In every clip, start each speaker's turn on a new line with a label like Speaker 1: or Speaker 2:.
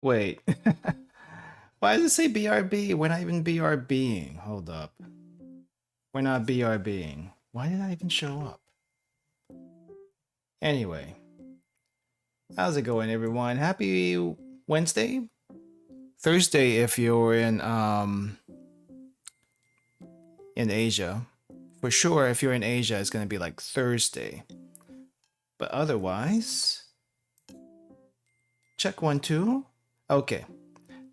Speaker 1: Wait. Why does it say BRB? We're not even BRBing. Hold up. We're not BRBing. Why did I even show up? Anyway. How's it going, everyone? Happy Wednesday? Thursday if you're in Asia. For sure, if you're in Asia, it's gonna be like Thursday. But otherwise, check 1 2. Okay.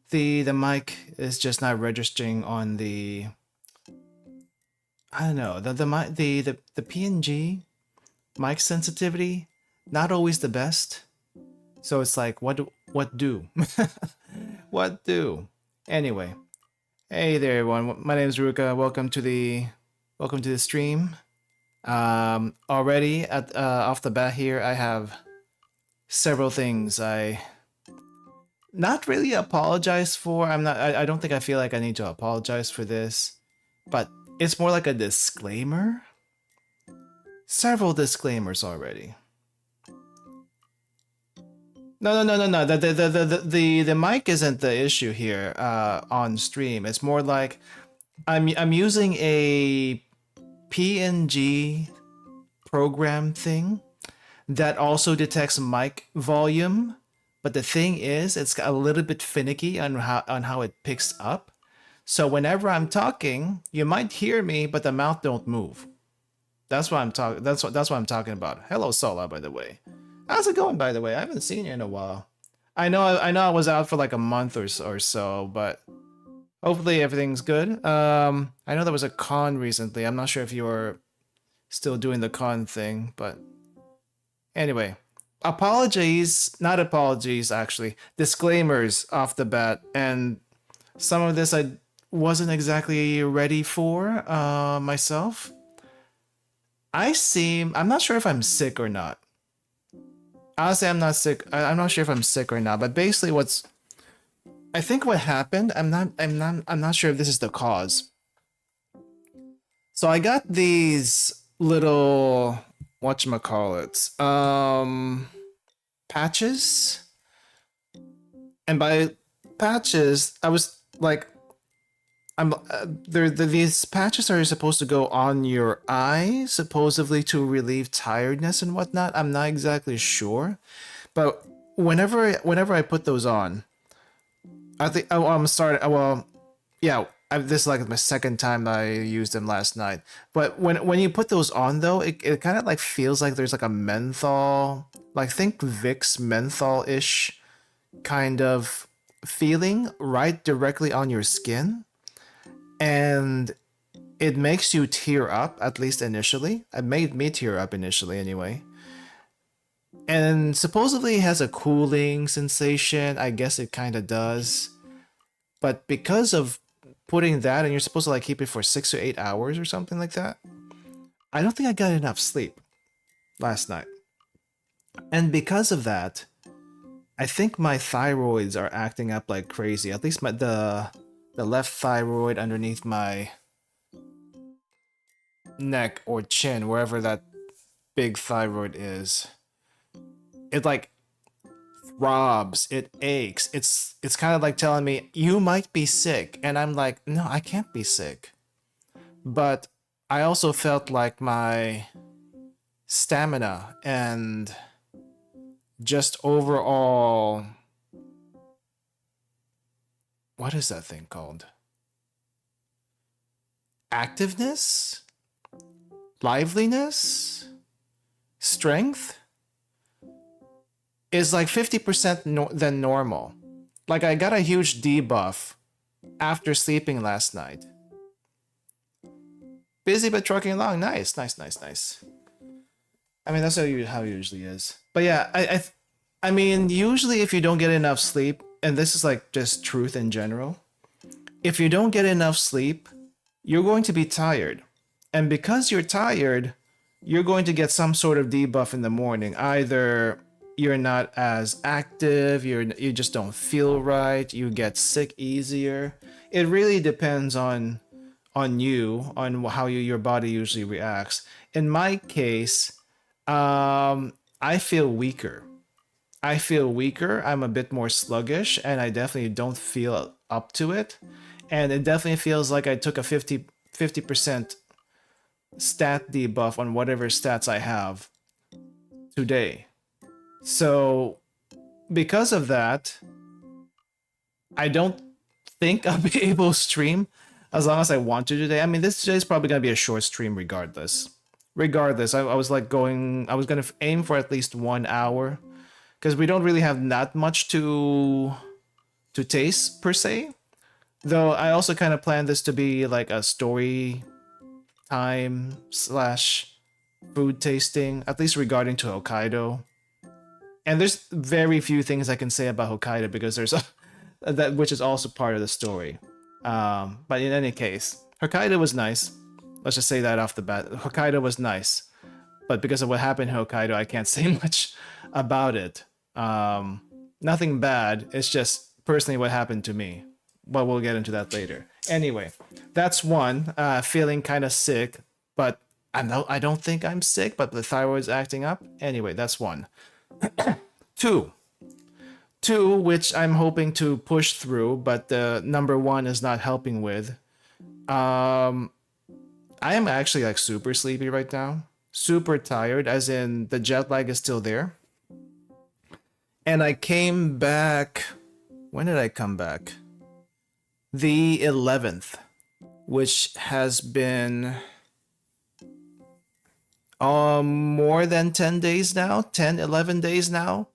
Speaker 1: The mic is just not registering on the, I don't know, the PNG mic sensitivity, not always the best. So it's like, what do? What do? Anyway, hey there everyone. My name is Ruka. Welcome to the stream. Already at off the bat here, I have several things I not really apologize for. I don't think I feel like I need to apologize for this. but it's more like a disclaimer. Several disclaimers already. No. The mic isn't the issue here on stream. It's more like I'm using a PNG program thing that also detects mic volume, but the thing is, it's a little bit finicky on how it picks up. So whenever I'm talking, you might hear me, but the mouth don't move. That's what I'm talking. That's what I'm talking about. Hello, Sola, by the way. How's it going, by the way? I haven't seen you in a while. I know I was out for like a month or so, but hopefully everything's good. I know there was a con recently. I'm not sure if you were still doing the con thing, but anyway, apologies, not apologies actually. Disclaimers off the bat, and some of this I wasn't exactly ready for myself. I'm not sure if I'm sick or not. Honestly, I'm not sick. I'm not sure if I'm sick or not, but basically I think what happened, I'm not sure if this is the cause. So I got these little, whatchamacallits, patches. And by patches, I was like, these patches are supposed to go on your eye, supposedly to relieve tiredness and whatnot. I'm not exactly sure, but whenever I put those on, I think I'm starting. Well, yeah, this is like my second time I used them last night. But when you put those on though, it kind of like feels like there's like a menthol, like think Vicks menthol-ish kind of feeling right directly on your skin. And it makes you tear up, at least initially. It made me tear up initially anyway. And supposedly it has a cooling sensation. I guess it kind of does. But because of putting that, and you're supposed to like keep it for 6 or 8 hours or something like that, I don't think I got enough sleep last night. And because of that, I think my thyroids are acting up like crazy. At least the left thyroid underneath my neck or chin, wherever that big thyroid is. It like throbs, it aches. It's kind of like telling me you might be sick, and I'm like, no, I can't be sick. But I also felt like my stamina and just overall, what is that thing called? Activeness? Liveliness? Strength? Is like 50% than normal. Like I got a huge debuff after sleeping last night. Busy but trucking along. Nice. I mean, that's how it usually is. But yeah, I mean, usually if you don't get enough sleep, and this is like just truth in general, if you don't get enough sleep, you're going to be tired. And because you're tired, you're going to get some sort of debuff in the morning. Either you're not as active, you just don't feel right, you get sick easier. It really depends on you, on how your body usually reacts. In my case, I feel weaker. I'm a bit more sluggish, and I definitely don't feel up to it. And it definitely feels like I took a 50% stat debuff on whatever stats I have today. So because of that, I don't think I'll be able to stream as long as I want to today. I mean, this is probably going to be a short stream regardless. I was like I was going to aim for at least 1 hour, because we don't really have that much to taste per se. Though I also kind of planned this to be like a story time / food tasting, at least regarding to Hokkaido. And there's very few things I can say about Hokkaido because there's that, which is also part of the story. But in any case, Hokkaido was nice. Let's just say that off the bat. Hokkaido was nice. But because of what happened in Hokkaido, I can't say much about it. Nothing bad. It's just personally what happened to me but we'll get into that later. Anyway, that's one. Feeling kind of sick, but I don't think I'm sick, but the thyroid's acting up. Anyway, that's one. Two, which I'm hoping to push through, but the number one is not helping with. I am actually like super sleepy right now. Super tired, as in the jet lag is still there. And I came back. When did I come back? The 11th, which has been more than 10 days now, 10, 11 days now.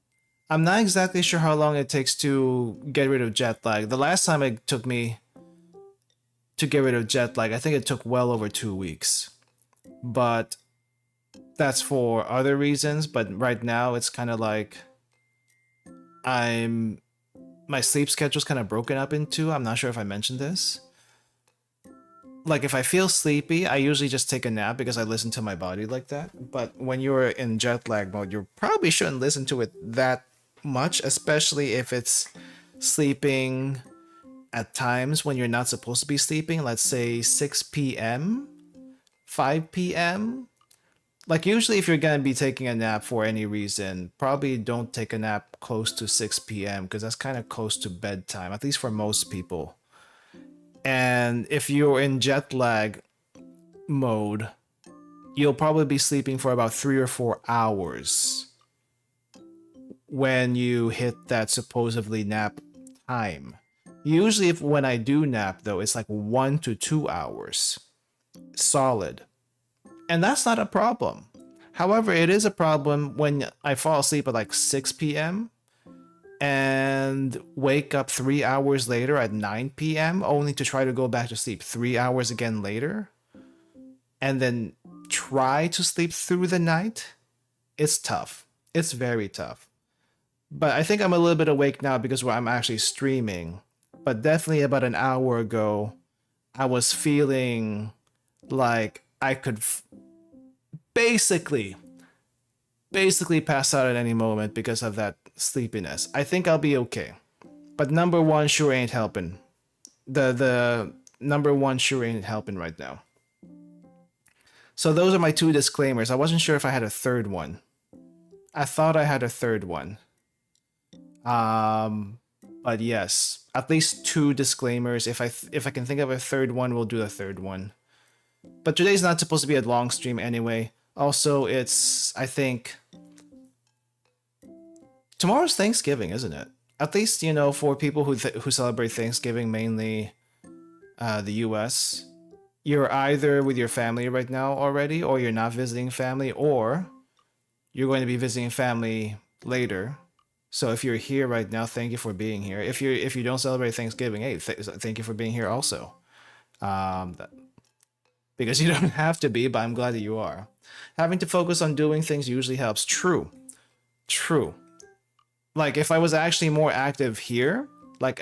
Speaker 1: I'm not exactly sure how long it takes to get rid of jet lag. The last time it took me to get rid of jet lag, I think it took well over 2 weeks. But that's for other reasons. But right now it's kind of like my sleep schedule's kind of broken up into, I'm not sure if I mentioned this. Like if I feel sleepy, I usually just take a nap because I listen to my body like that. But when you're in jet lag mode, you probably shouldn't listen to it that much, especially if it's sleeping at times when you're not supposed to be sleeping. Let's say 6 p.m., 5 p.m. Like usually if you're going to be taking a nap for any reason, probably don't take a nap close to 6 p.m. because that's kind of close to bedtime, at least for most people. And if you're in jet lag mode, you'll probably be sleeping for about 3 or 4 hours when you hit that supposedly nap time. Usually when I do nap though, it's like 1 to 2 hours solid. And that's not a problem. However, it is a problem when I fall asleep at like 6 p.m. and wake up 3 hours later at 9 p.m. only to try to go back to sleep 3 hours again later and then try to sleep through the night. It's tough. It's very tough. But I think I'm a little bit awake now because I'm actually streaming. But definitely about an hour ago, I was feeling like I could basically pass out at any moment because of that sleepiness. I think I'll be okay. But number one sure ain't helping. The number one sure ain't helping right now. So those are my two disclaimers. I wasn't sure if I had a third one. I thought I had a third one. But yes, at least two disclaimers. If I can think of a third one, we'll do a third one. But today's not supposed to be a long stream anyway. Also, it's, I think, tomorrow's Thanksgiving, isn't it? At least, you know, for people who celebrate Thanksgiving, mainly the US, you're either with your family right now already, or you're not visiting family, or you're going to be visiting family later. So if you're here right now, thank you for being here. If you don't celebrate Thanksgiving, hey, thank you for being here also. Because you don't have to be, but I'm glad that you are. Having to focus on doing things usually helps. True. Like if I was actually more active here, like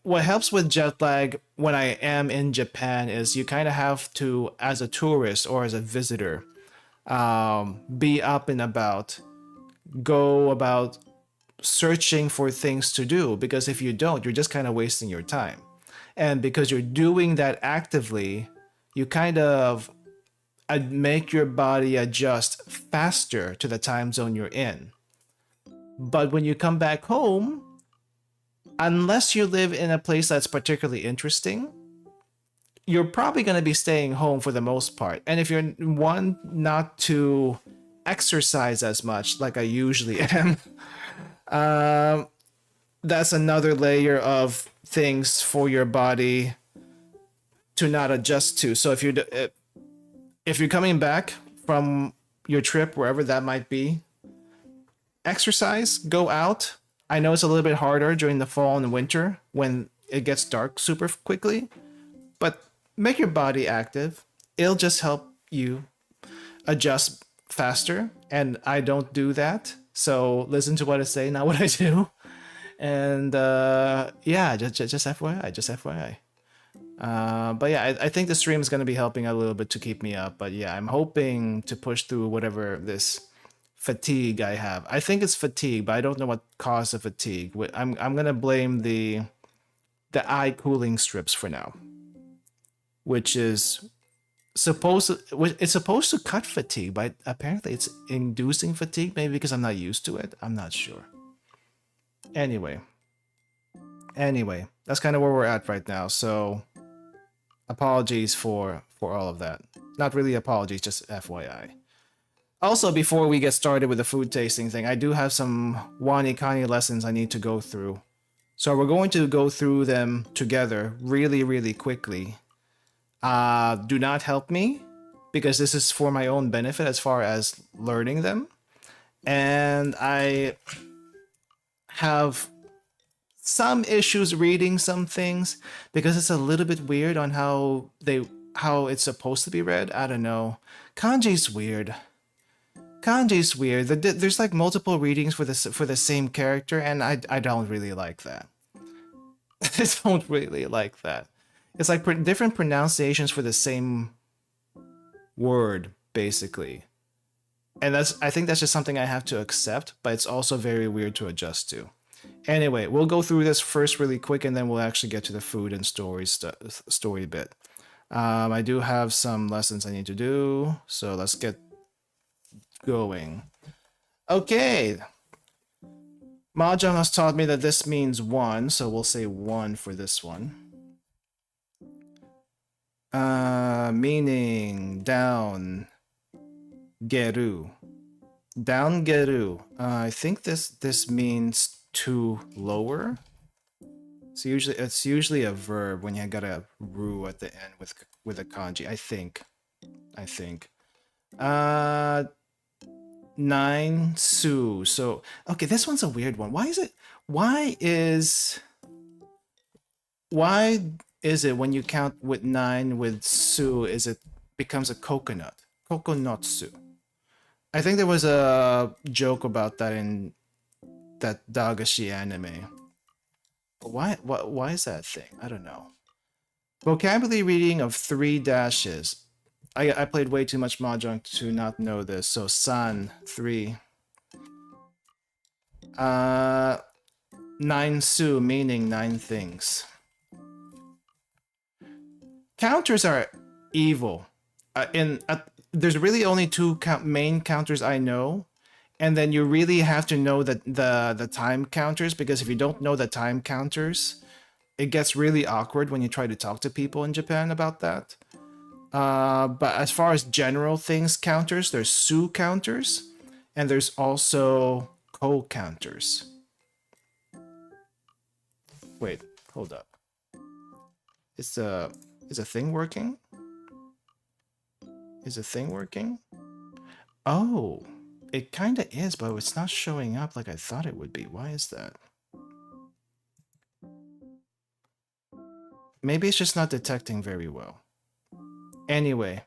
Speaker 1: what helps with jet lag when I am in Japan is you kind of have to, as a tourist or as a visitor, be up and about, go about searching for things to do, because if you don't, you're just kind of wasting your time. And because you're doing that actively, you kind of make your body adjust faster to the time zone you're in. But when you come back home, unless you live in a place that's particularly interesting, you're probably going to be staying home for the most part. And if you're one not to exercise as much like I usually am, that's another layer of things for your body to not adjust to. So if you're coming back from your trip, wherever that might be, exercise, go out. I know it's a little bit harder during the fall and winter when it gets dark super quickly, but make your body active. It'll just help you adjust faster, and I don't do that. So listen to what I say, not what I do. And yeah, just FYI. But yeah, I think the stream is going to be helping a little bit to keep me up. But yeah, I'm hoping to push through whatever this fatigue I have. I think it's fatigue, but I don't know what caused the fatigue. I'm going to blame the the eye cooling strips for now, which is it's supposed to cut fatigue, but apparently it's inducing fatigue, maybe because I'm not used to it. I'm not sure. Anyway, that's kind of where we're at right now. So apologies for all of that. Not really apologies, just FYI. Also, before we get started with the food tasting thing, I do have some Wani Kani lessons I need to go through. So we're going to go through them together really, really quickly. Do not help me, because this is for my own benefit as far as learning them. And I have some issues reading some things because it's a little bit weird on how it's supposed to be read. I don't know. Kanji's weird. Kanji's weird. There's like multiple readings for the same character, and I don't really like that. I don't really like that. It's like different pronunciations for the same word, basically. And I think that's just something I have to accept, but it's also very weird to adjust to. Anyway, we'll go through this first really quick, and then we'll actually get to the food and story bit. I do have some lessons I need to do, so let's get going. Okay. Mahjong has taught me that this means 1, so we'll say 1 for this one. Meaning down, geru. Down geru. I think this means to lower. So it's usually a verb when you got a ru at the end with a kanji. I think. 9 su. So okay, this one's a weird one. Why is it when you count with 9 with su it becomes a coconut? Kokonotsu. I think there was a joke about that in that Dagashi anime. Why is that thing? I don't know. Vocabulary reading of 3 dashes. I played way too much Mahjong to not know this. So san, 3. 9 su, meaning 9 things. Counters are evil. There's really only 2 main counters I know. And then you really have to know the time counters, because if you don't know the time counters, it gets really awkward when you try to talk to people in Japan about that. But as far as general things counters, there's su counters, and there's also ko counters. Wait, hold up. Is a thing working? Is a thing working? Oh, it kind of is, but it's not showing up like I thought it would be. Why is that? Maybe it's just not detecting very well. Anyway,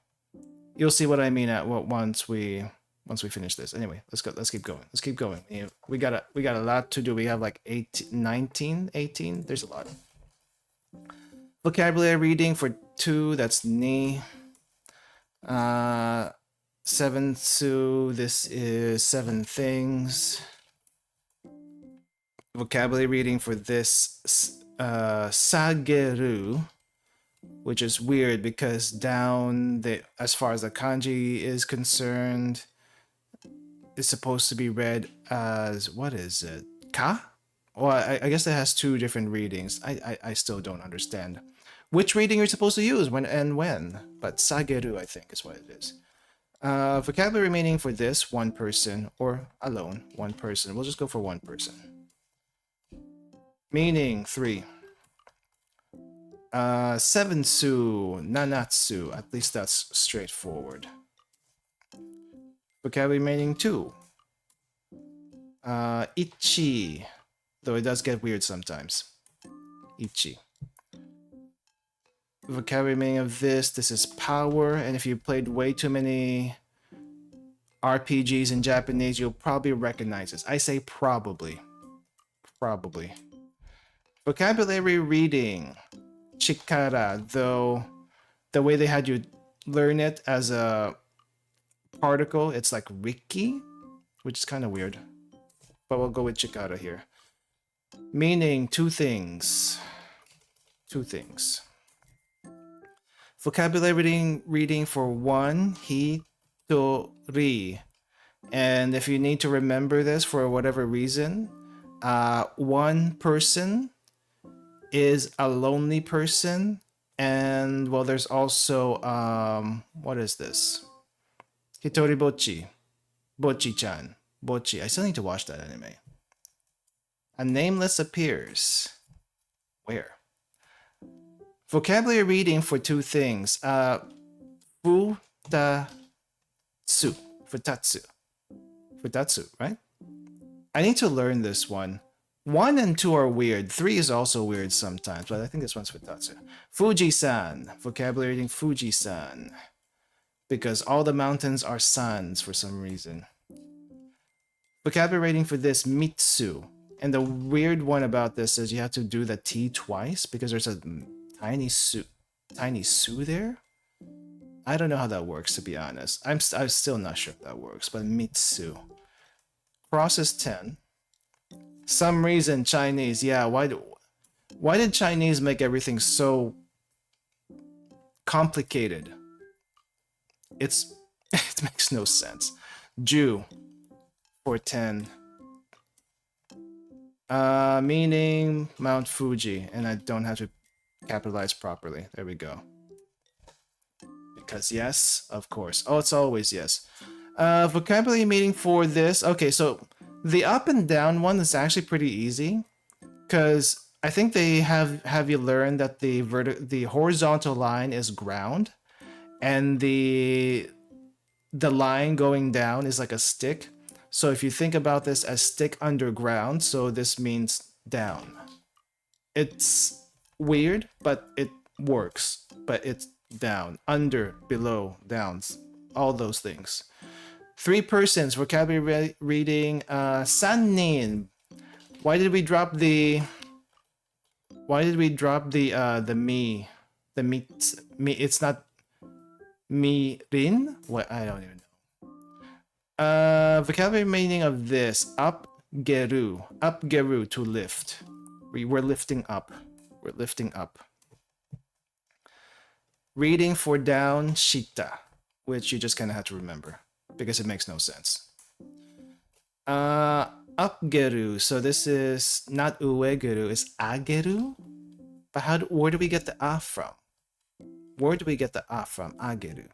Speaker 1: you'll see what I mean once we finish this. Anyway, let's go. Let's keep going. Let's keep going. We got a lot to do. We have like 18. There's a lot. Vocabulary reading for 2. That's ni. 7 su. This is 7 things. Vocabulary reading for this sageru, which is weird because down as far as the kanji is concerned, it's supposed to be read as, what is it? Ka? Well, I guess it has 2 different readings. I still don't understand which reading you're supposed to use when, but sageru, I think, is what it is. Vocabulary meaning for this, 1 person, or alone, 1 person. We'll just go for 1 person. Meaning 3. 7 su, nanatsu. At least that's straightforward. Vocabulary meaning 2. Ichi. Though it does get weird sometimes. Ichi. Vocabulary meaning of this is power, and if you played way too many RPGs in Japanese, you'll probably recognize this. I say probably. Probably. Vocabulary reading. Chikara, though the way they had you learn it as a particle, it's like Riki, which is kind of weird. But we'll go with chikara here. Meaning 2 things. two things. Vocabulary reading for one, hitori. And if you need to remember this for whatever reason, one person is a lonely person. And well, there's also, what is this? Hitori bochi. Bochi-chan. Bochi. I still need to watch that anime. A nameless appears. Where? Vocabulary reading for two things. Futatsu. Futatsu. Futatsu, right? I need to learn this one. 1 and 2 are weird. 3 is also weird sometimes, but I think this one's Futatsu. Fuji-san. Vocabulary reading Fuji-san. Because all the mountains are suns for some reason. Vocabulary rating for this, Mitsu. And the weird one about this is you have to do the T twice because there's a tiny su there. I don't know how that works, to be honest. I'm still not sure if that works, but Mitsu. Cross is 10. Some reason Chinese, yeah. Why did Chinese make everything so complicated? It makes no sense. Jew for 10. Meaning Mount Fuji, and I don't have to capitalize properly. There we go. Because yes, of course. Oh, it's always yes. Vocabulary meaning for this. Okay, so the up and down one is actually pretty easy, because I think they have you learn that the horizontal line is ground, and the line going down is like a stick. So if you think about this as stick underground, so this means down. It's weird, but it works. But it's down, under, below, downs, all those things. 3 persons, vocabulary reading, sannin. Why did we drop the me? The me, it's not mi-rin? What? I don't even know. Vocabulary meaning of this, up-geru. Up-geru, to lift. We're lifting up. We're lifting up. Reading for down, shita, which you just kind of have to remember because it makes no sense. Up-geru, so this is not uegeru, it's ageru. But where do we get the a from? Where do we get the a from? Ageru.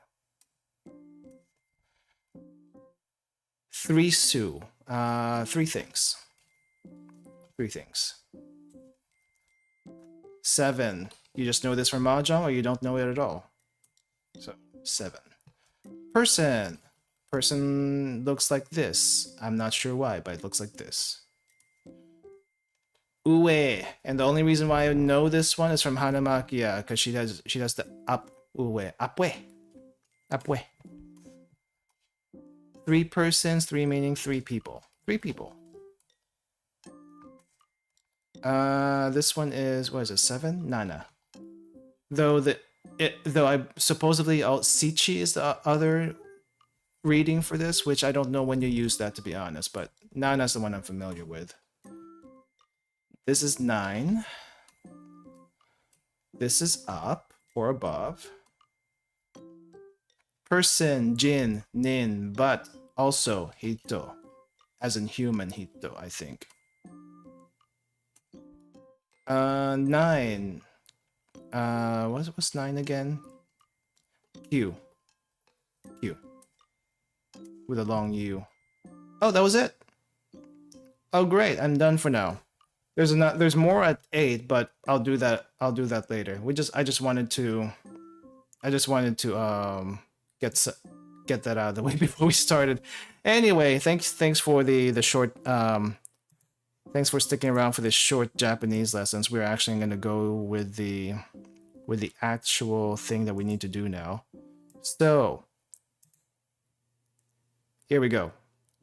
Speaker 1: 3 su. 3 things. 3 things. 7. You just know this from Mahjong or you don't know it at all? So, 7. Person. Person looks like this. I'm not sure why, but it looks like this. Ue. And the only reason why I know this one is from Hanamakiya, because she does the up ue. Upwe. Upwe. 3 persons, 3 meaning 3 people. 3 people. This one is, what is it, 7? Nana. Though I supposedly Sichi is the other reading for this, which I don't know when you use that, to be honest, but Nana's the one I'm familiar with. This is 9. This is up or above. Person, jin, nin, but also hito, as in human hito, I think. 9. What's 9 again? Q. With a long U. Oh, that was it. Oh, great! I'm done for now. There's more at 8, but I'll do that later. I just wanted to get that out of the way before we started. Anyway, thanks for the short thanks for sticking around for this short Japanese lessons. We're actually going to go with the actual thing that we need to do now. So, here we go.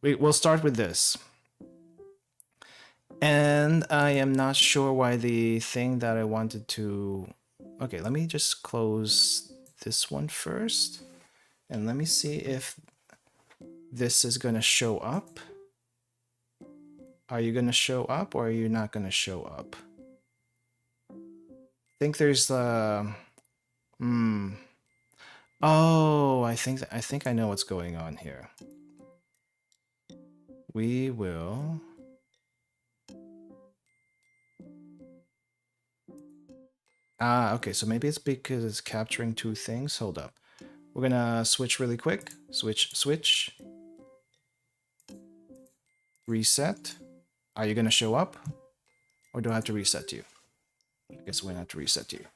Speaker 1: We'll start with this. And I am not sure why the thing that I wanted to... Okay, let me just close this one first. And let me see if this is going to show up. Are you going to show up or are you not going to show up? think there's Oh, I think I know what's going on here. We will. Okay, so maybe it's because it's capturing two things. Hold up. We're gonna switch really quick. Switch. Reset. Are you gonna show up? Or do I have to reset you? I guess we're gonna have to reset you.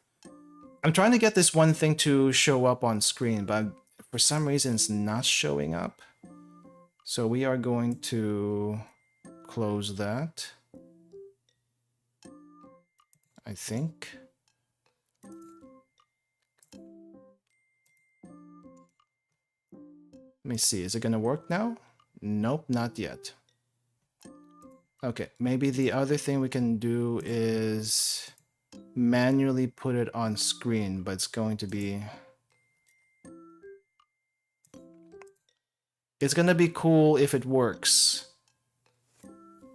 Speaker 1: I'm trying to get this one thing to show up on screen, but for some reason it's not showing up. So we are going to close that. I think. Let me see, is it gonna work now? Nope, not yet. Okay, maybe the other thing we can do is manually put it on screen, but it's going to be... It's gonna be cool if it works.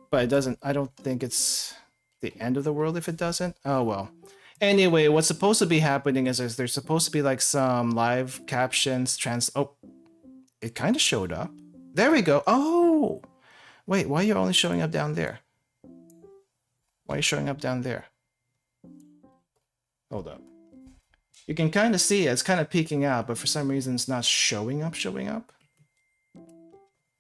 Speaker 1: But it doesn't, I don't think it's the end of the world if it doesn't. Oh well. Anyway, what's supposed to be happening is there's supposed to be like some live captions, oh, it kind of showed up. There we go. Oh! Wait, why are you only showing up down there? Why are you showing up down there? Hold up. You can kind of see it. It's kind of peeking out, but for some reason it's not showing up.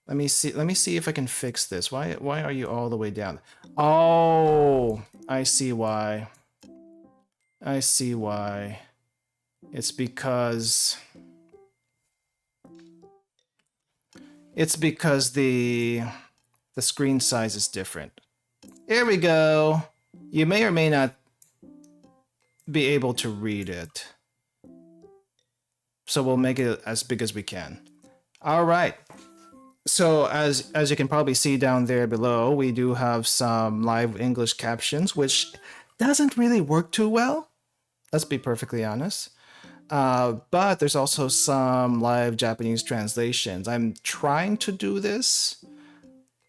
Speaker 1: Let me see if I can fix this. Why are you all the way down? Oh, I see why. I see why. It's because the screen size is different. Here we go. You may or may not be able to read it. So we'll make it as big as we can. All right. So as you can probably see down there below, we do have some live English captions, which doesn't really work too well. Let's be perfectly honest. But there's also some live Japanese translations. I'm trying to do this,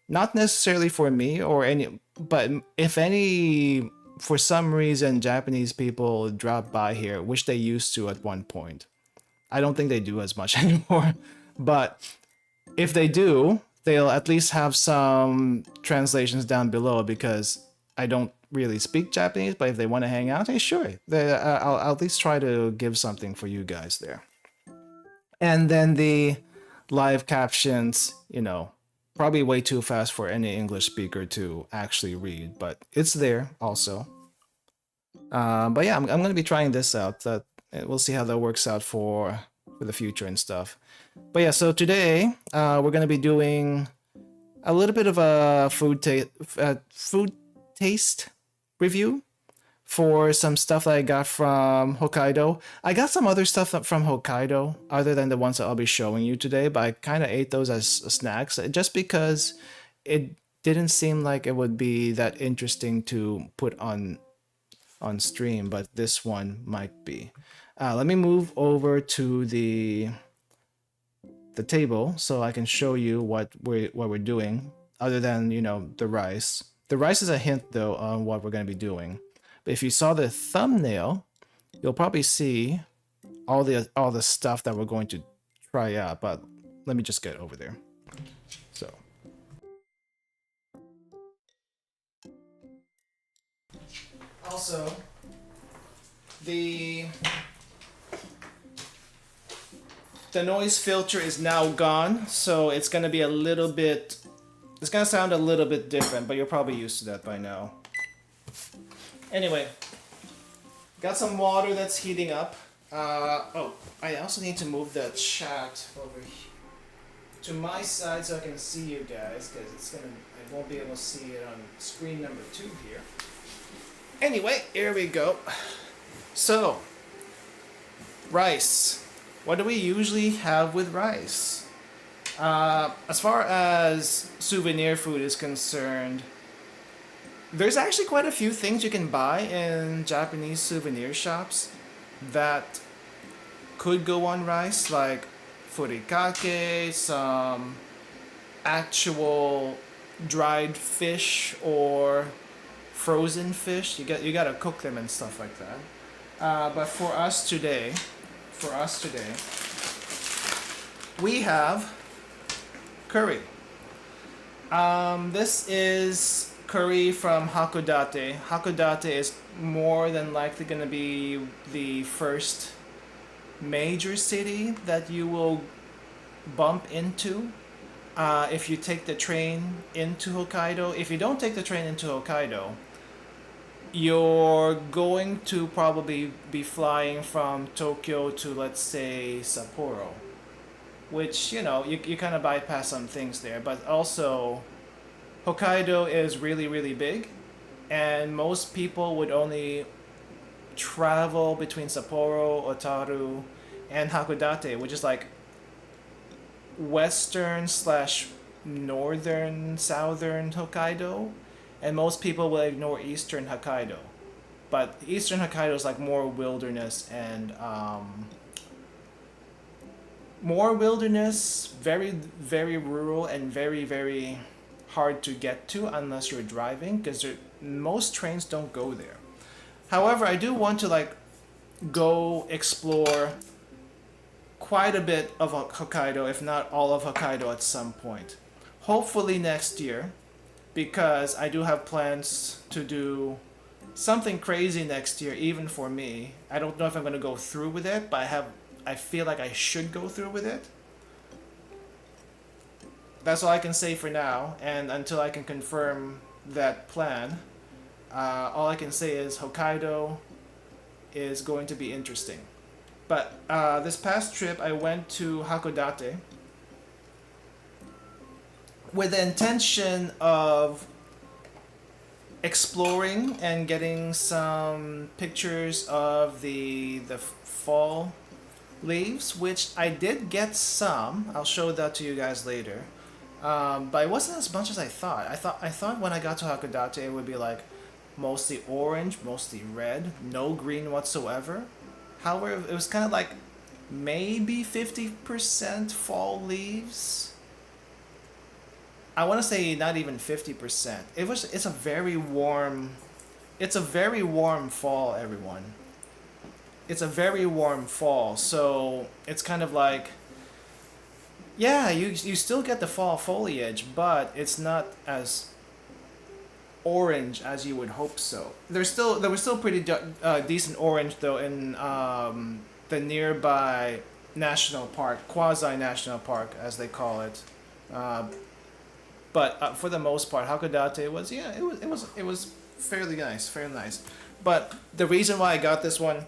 Speaker 1: not necessarily for me or any, but if any, for some reason, Japanese people drop by here, which they used to at one point. I don't think they do as much anymore, but if they do, they'll at least have some translations down below because I don't really speak Japanese, but if they want to hang out, hey, sure. I'll at least try to give something for you guys there. And then the live captions, you know, probably way too fast for any English speaker to actually read, but it's there also. But yeah, I'm going to be trying this out. We'll see how that works out for the future and stuff. But yeah, so today we're going to be doing a little bit of a food taste review for some stuff that I got from Hokkaido. I got some other stuff from Hokkaido other than the ones that I'll be showing you today, but I kind of ate those as snacks just because it didn't seem like it would be that interesting to put on stream, but this one might be. Let me move over to the table so I can show you what we're doing other than, you know, the rice. The rice is a hint though on what we're going to be doing. But if you saw the thumbnail, you'll probably see all the stuff that we're going to try out, but let me just get over there. So also the noise filter is now gone, so it's going to be a little bit, it's going to sound a little bit different, but you're probably used to that by now. Anyway, got some water that's heating up. Oh, I also need to move the chat over here to my side so I can see you guys, because I won't be able to see it on screen number 2 here. Anyway, here we go. So, rice. What do we usually have with rice? As far as souvenir food is concerned, there's actually quite a few things you can buy in Japanese souvenir shops that could go on rice, like furikake, some actual dried fish or frozen fish. You gotta cook them and stuff like that. But for us today, we have curry. This is curry from Hakodate. Hakodate is more than likely going to be the first major city that you will bump into if you take the train into Hokkaido. If you don't take the train into Hokkaido, you're going to probably be flying from Tokyo to, let's say, Sapporo, which, you know, you kind of bypass some things there. But also, Hokkaido is really, really big, and most people would only travel between Sapporo, Otaru, and Hakodate, which is like western slash northern southern Hokkaido, and most people will ignore eastern Hokkaido. But eastern Hokkaido is like more wilderness and very, very rural and very, very hard to get to unless you're driving, because most trains don't go there. However, I do want to like go explore quite a bit of Hokkaido, if not all of Hokkaido at some point. Hopefully next year, because I do have plans to do something crazy next year, even for me. I don't know if I'm going to go through with it, but I feel like I should go through with it. That's all I can say for now, and until I can confirm that plan, all I can say is Hokkaido is going to be interesting. But this past trip, I went to Hakodate with the intention of exploring and getting some pictures of the fall leaves, which I did get some. I'll show that to you guys later. But it wasn't as much as I thought. I thought when I got to Hakodate it would be like mostly orange, mostly red, no green whatsoever. However, it was kind of like maybe 50% fall leaves. I want to say not even 50%. It's a very warm fall, everyone. It's a very warm fall, so it's kind of like, yeah, you still get the fall foliage, but it's not as orange as you would there was still pretty decent orange though in the nearby national park, quasi national park as they call it. But for the most part, Hakodate was, yeah, it was fairly nice. But the reason why I got this one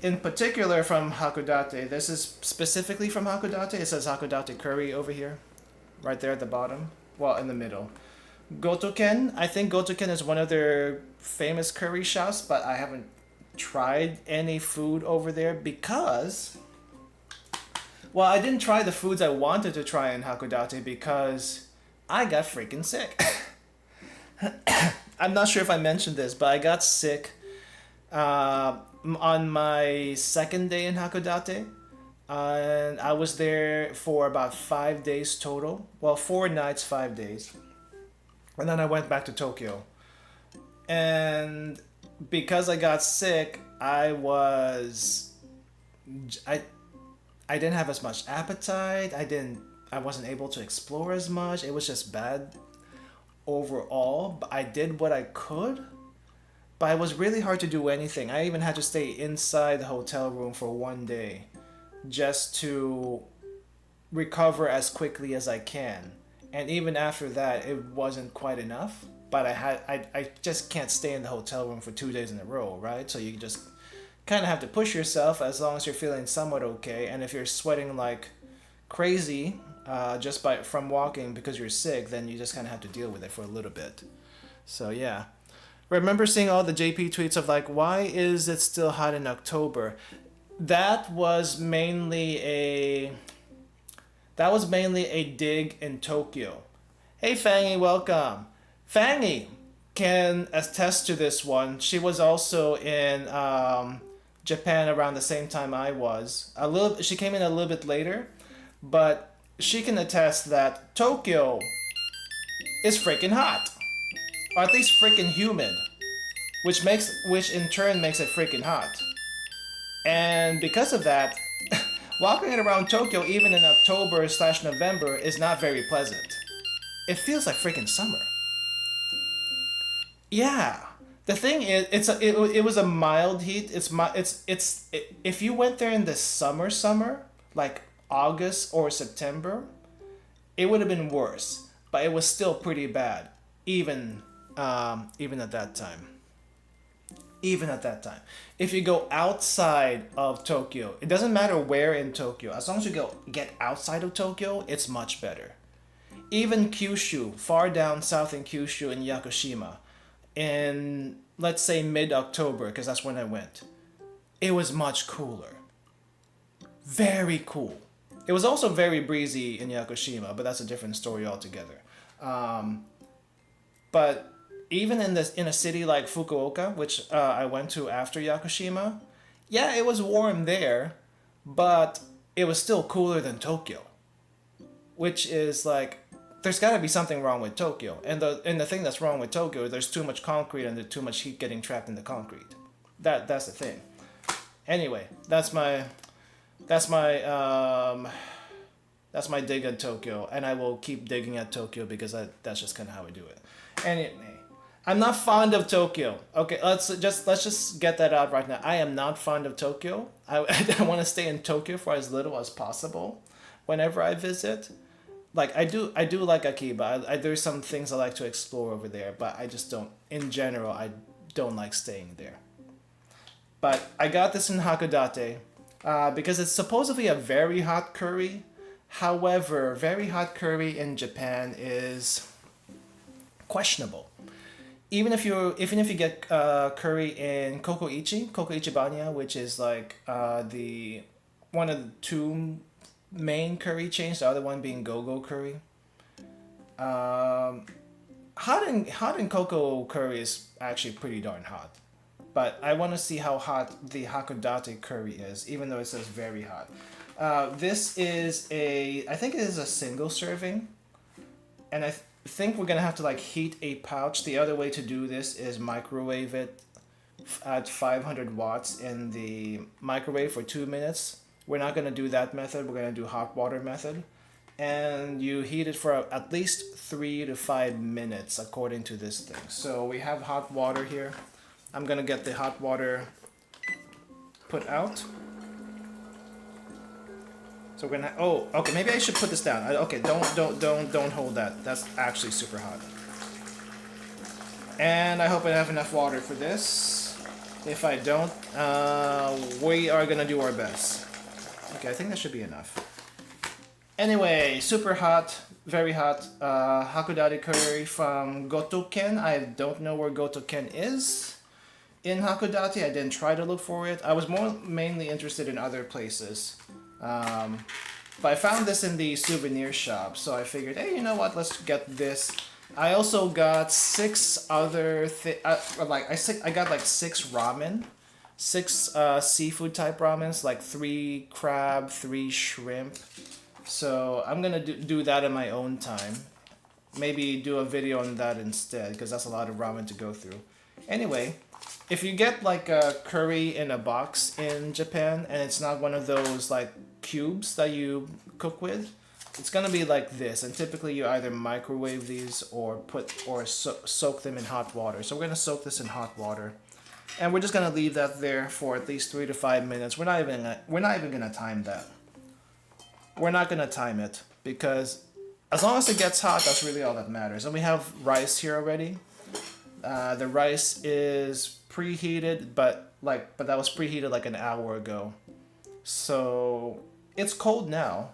Speaker 1: in particular from Hakodate, this is specifically from Hakodate. It says Hakodate curry over here, right there at the bottom. Well, in the middle. Gotoken, I think Gotoken is one of their famous curry shops, but I haven't tried any food over there because, well, I didn't try the foods I wanted to try in Hakodate because I got freaking sick. I'm not sure if I mentioned this, but I got sick on my second day in Hakodate. And I was there for about 5 days total. Well, 4 nights, 5 days. And then I went back to Tokyo. And because I got sick, I didn't have as much appetite. I wasn't able to explore as much. It was just bad overall. But I did what I could. But it was really hard to do anything. I even had to stay inside the hotel room for 1 day just to recover as quickly as I can. And even after that, it wasn't quite enough. But I just can't stay in the hotel room for 2 days in a row, right? So you just kind of have to push yourself as long as you're feeling somewhat okay. And if you're sweating like crazy from walking because you're sick, then you just kind of have to deal with it for a little bit. So yeah. Remember seeing all the JP tweets of like, why is it still hot in October? That was mainly a dig in Tokyo. Hey Fangy, welcome. Fangy can attest to this one. She was also in Japan around the same time I was. She came in a little bit later, but she can attest that Tokyo is freaking hot. Or at least freaking humid. Which in turn makes it freaking hot. And because of that, walking around Tokyo even in October/November is not very pleasant. It feels like freaking summer. Yeah. The thing is, it was a mild heat. If you went there in the summer, like August or September, it would have been worse. But it was still pretty bad, even at that time. Even at that time, if you go outside of Tokyo, it doesn't matter where in Tokyo. As long as you get outside of Tokyo, it's much better. Even Kyushu, far down south in Kyushu in Yakushima, in let's say mid-October, because that's when I went, it was much cooler. Very cool. It was also very breezy in Yakushima, but that's a different story altogether. But even in a city like Fukuoka, which I went to after Yakushima, yeah, it was warm there, but it was still cooler than Tokyo, which is like, there's got to be something wrong with Tokyo. And the thing that's wrong with Tokyo is there's too much concrete and there's too much heat getting trapped in the concrete. That's the thing. Anyway, that's my dig at Tokyo, and I will keep digging at Tokyo because that's just kind of how I do it. Anyway, I'm not fond of Tokyo. Okay, let's just get that out right now. I am not fond of Tokyo. I want to stay in Tokyo for as little as possible whenever I visit. Like I do like Akiba. There's some things I like to explore over there, but I just don't. In general, I don't like staying there. But I got this in Hakodate because it's supposedly a very hot curry. However, very hot curry in Japan is questionable. Even if you get curry in Kokoichi Banya, which is like the one of the two main curry chains, the other one being Go Curry. Hot and Koko curry is actually pretty darn hot, but I want to see how hot the Hakodate curry is, even though it says very hot. This is I think it is a single serving, and I think we're gonna have to like heat a pouch. The other way to do this is microwave it at 500 watts in the microwave for 2 minutes. We're not gonna do that method. We're gonna do hot water method, and you heat it for at least 3 to 5 minutes according to this thing. So we have hot water here. I'm gonna get the hot water put out. So we're gonna, oh, okay, maybe I should put this down. Okay, don't hold that. That's actually super hot. And I hope I have enough water for this. If I don't, we are gonna do our best. Okay, I think that should be enough. Anyway, super hot, very hot, Hakodate curry from Gotoken. I don't know where Gotoken is in Hakodate. I didn't try to look for it. I was mainly interested in other places. But I found this in the souvenir shop, so I figured, hey, you know what, let's get this. I also got 6 other I got like 6 ramen, 6 seafood type ramens, like 3 crab, 3 shrimp. So I'm gonna do that in my own time. Maybe do a video on that instead, because that's a lot of ramen to go through. Anyway, if you get like a curry in a box in Japan and it's not one of those like cubes that you cook with, it's gonna be like this. And typically you either microwave these or soak them in hot water. So we're gonna soak this in hot water, and we're just gonna leave that there for at least 3 to 5 minutes. We're not even gonna time that. We're not gonna time it, because as long as it gets hot, that's really all that matters. And we have rice here already. The rice is preheated, but that was preheated like an hour ago. So it's cold now.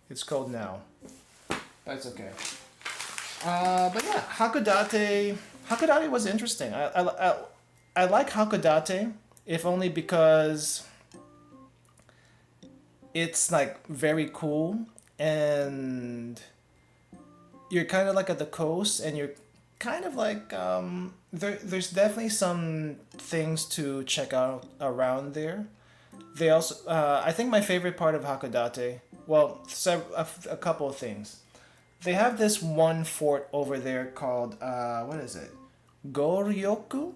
Speaker 1: It's cold now. That's okay. But yeah, Hakodate was interesting. I like Hakodate, if only because it's like very cool, and you're kind of like at the coast, and you're kind of like there's definitely some things to check out around there. They also I think my favorite part of Hakodate, well, a couple of things. They have this one fort over there called what is it? Goryoku,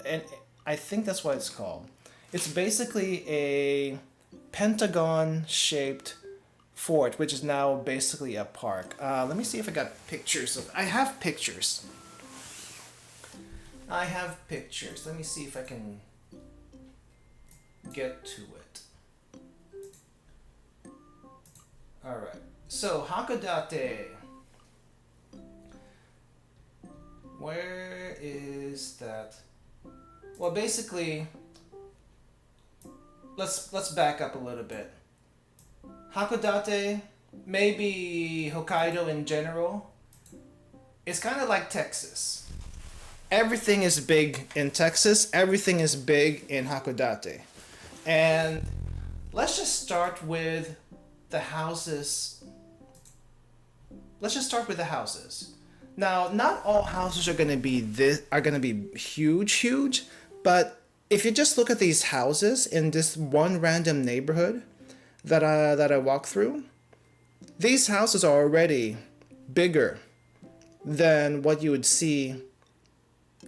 Speaker 1: and I think that's what it's called. It's basically a pentagon-shaped fort, which is now basically a park. Let me see if I got pictures of. I have pictures. Let me see if I can get to it. All right. So Hakodate. Where is that? Well, basically, let's back up a little bit. Hakodate, maybe Hokkaido in general, it's kind of like Texas. Everything is big in Texas, everything is big in Hakodate. And let's just start with the houses. Now, not all houses are going to be huge, but if you just look at these houses in this one random neighborhood that I walk through, these houses are already bigger than what you would see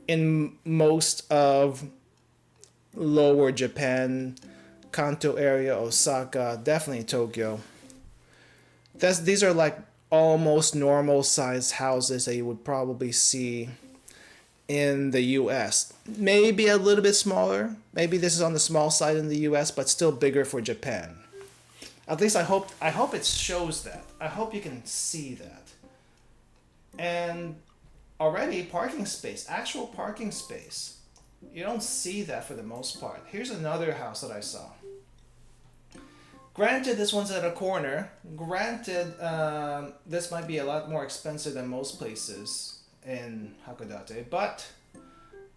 Speaker 1: in most of lower Japan, Kanto area, Osaka, definitely Tokyo. These are like almost normal sized houses that you would probably see in the US. Maybe a little bit smaller. Maybe this is on the small side in the US, but still bigger for Japan. At least I hope it shows that. I hope you can see that. And already actual parking space. You don't see that for the most part. Here's another house that I saw. Granted, this one's at a corner. Granted, this might be a lot more expensive than most places in Hakodate, but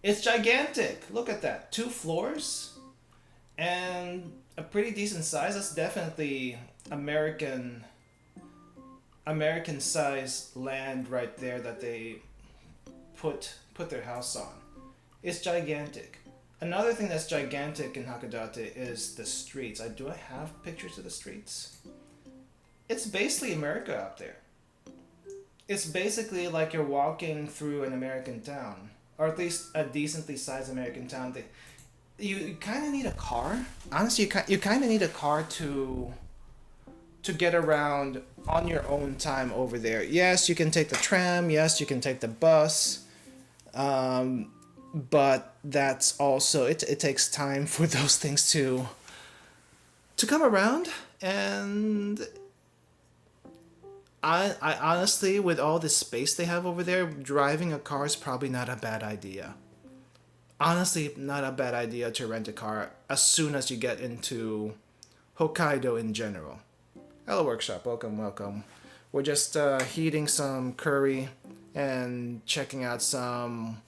Speaker 1: it's gigantic. Look at that. 2 floors and a pretty decent size. That's definitely American size land right there that they put their house on. It's gigantic. Another thing that's gigantic in Hakodate is the streets. Do I have pictures of the streets? It's basically America up there. It's basically like you're walking through an American town, or at least a decently sized American town. You kind of need a car. Honestly, you kind of need a car to get around on your own time over there. Yes, you can take the tram. Yes, you can take the bus. But that's also it takes time for those things to come around. And I honestly, with all the space they have over there, driving a car is probably not a bad idea. Honestly, not a bad idea to rent a car as soon as you get into Hokkaido in general. Hello workshop, welcome. We're just heating some curry and checking out some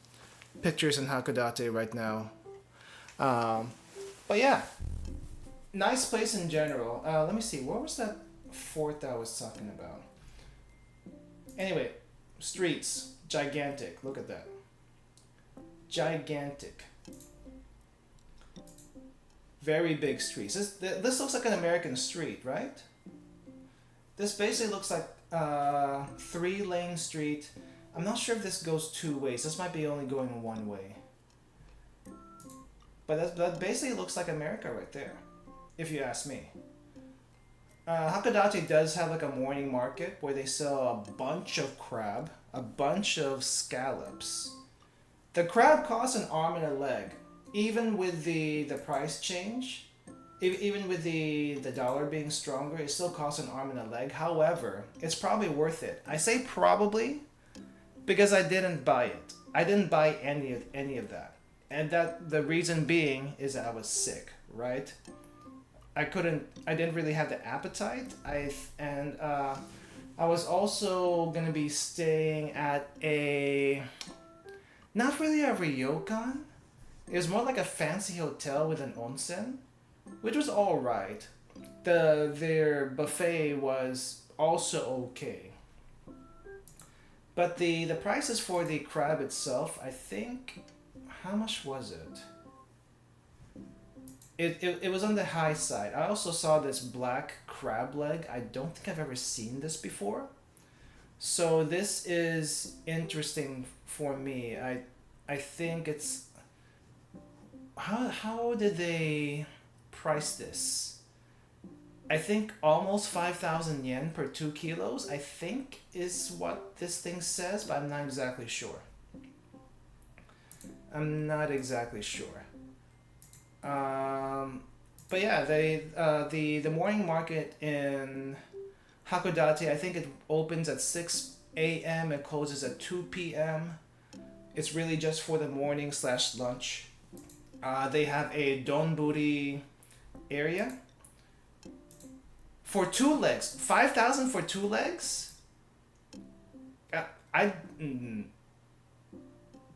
Speaker 1: pictures in Hakodate right now. But yeah, nice place in general. Let me see, what was that fort that I was talking about? Anyway, streets, gigantic. Look at that. Gigantic. Very big streets. This looks like an American street, right? This basically looks like 3-lane street. I'm not sure if this goes 2 ways. This might be only going 1 way. But that basically looks like America right there, if you ask me. Hakodate does have like a morning market where they sell a bunch of crab, a bunch of scallops. The crab costs an arm and a leg, even with the price change. Even with the dollar being stronger, it still costs an arm and a leg. However, it's probably worth it. I say probably because I didn't buy it. I didn't buy any of that, and that the reason being is that I was sick, right? I didn't really have the appetite. I was also gonna be staying at not really a ryokan. It was more like a fancy hotel with an onsen, which was all right. Their buffet was also okay. But the prices for the crab itself, I think, how much was it? It was on the high side. I also saw this black crab leg. I don't think I've ever seen this before. So this is interesting for me. I think it's how did they price this? I think almost 5,000 yen per 2 kilos, I think is what this thing says, but I'm not exactly sure. I'm not exactly sure. But yeah, the morning market in Hakodate, I think it opens at 6 a.m. and closes at 2 p.m. It's really just for the morning slash lunch. They have a donburi area for 2 legs. 5,000 for 2 legs. I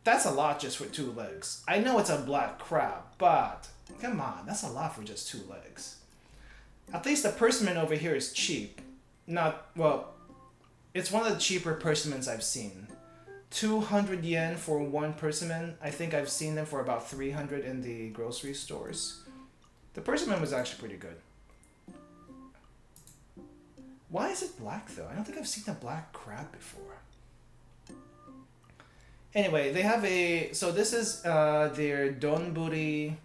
Speaker 1: that's a lot just for 2 legs. I know it's a black crab, but come on, that's a lot for just 2 legs. At least the persimmon over here is cheap. Not, well, it's one of the cheaper persimmons I've seen. 200 yen for one persimmon. I think I've seen them for about 300 in the grocery stores. The persimmon was actually pretty good. Why is it black though? I don't think I've seen a black crab before. Anyway, they have a, so this is their donburi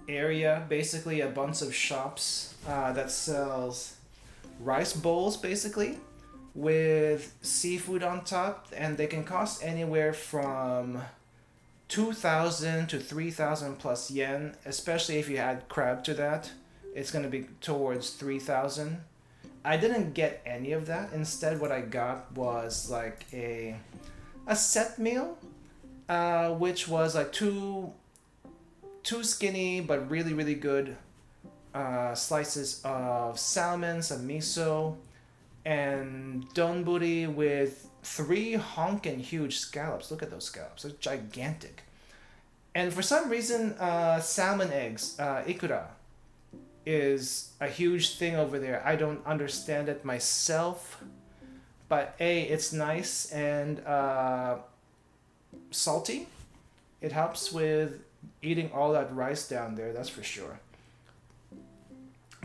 Speaker 1: area, basically a bunch of shops that sells rice bowls basically with seafood on top, and they can cost anywhere from 2,000 to 3,000 plus yen, especially if you add crab to that. It's going to be towards 3,000. I didn't get any of that. Instead, what I got was like a set meal, which was like two skinny but really good slices of salmon, some miso, and donburi with 3 honkin' huge scallops. Look at those scallops; they're gigantic. And for some reason, salmon eggs, ikura, is a huge thing over there. I don't understand it myself, but it's nice and salty. It helps with eating all that rice down there, that's for sure.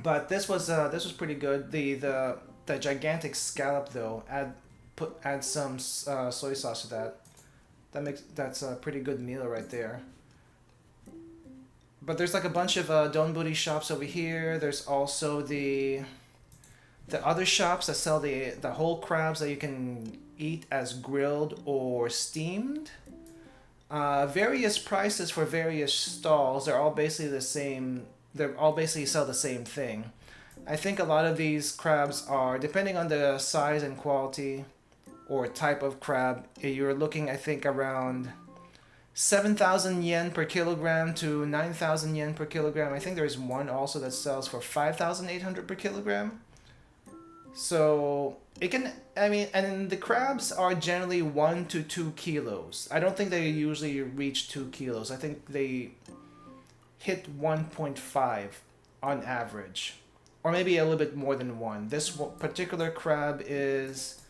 Speaker 1: But this was pretty good. The gigantic scallop though, add some soy sauce to that. That's a pretty good meal right there. But there's like a bunch of donburi shops over here. There's also the other shops that sell the whole crabs that you can eat as grilled or steamed. Various prices for various stalls. They're all basically the same. They're all basically sell the same thing. I think a lot of these crabs are, depending on the size and quality or type of crab, you're looking, I think, around 7,000 yen per kilogram to 9,000 yen per kilogram. I think there's one also that sells for 5,800 per kilogram. So it can, I mean, and the crabs are generally 1 to 2 kilos. I don't think they usually reach 2 kilos. I think they hit 1.5 on average, or maybe a little bit more than 1. This particular crab is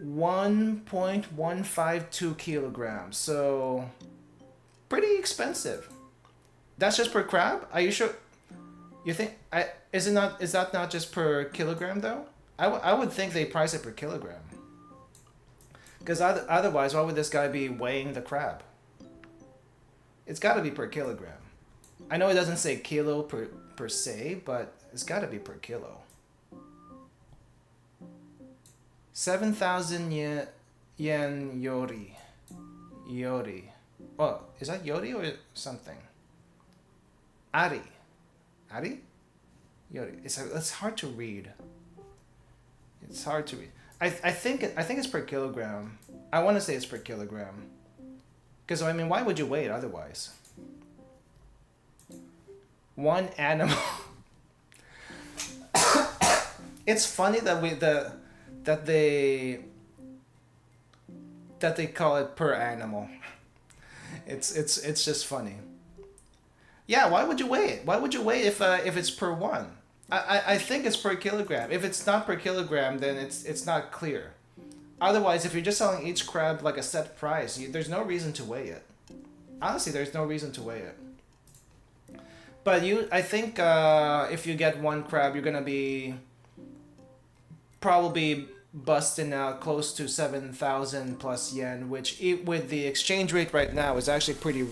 Speaker 1: 1.152 kilograms, so pretty expensive. That's just per crab? Are you sure? You think is that not just per kilogram though? I would think they price it per kilogram. Because otherwise, why would this guy be weighing the crab? It's got to be per kilogram. I know it doesn't say kilo per se, but it's got to be per kilo. 7,000 yen yori. Yori. Oh, is that yori or something? Ari. Ari? Yori. It's hard to read. It's hard to read. I think it's per kilogram. I want to say it's per kilogram. Because I mean, why would you weigh it otherwise? One animal. It's funny that they call it per animal. It's just funny. Yeah, why would you weigh it? Why would you weigh it if it's per one? I think it's per kilogram. If it's not per kilogram, then it's not clear. Otherwise, if you're just selling each crab like a set price, there's no reason to weigh it. Honestly, there's no reason to weigh it. But I think if you get one crab, you're gonna be probably busting out close to 7,000 plus yen, which with the exchange rate right now is actually pretty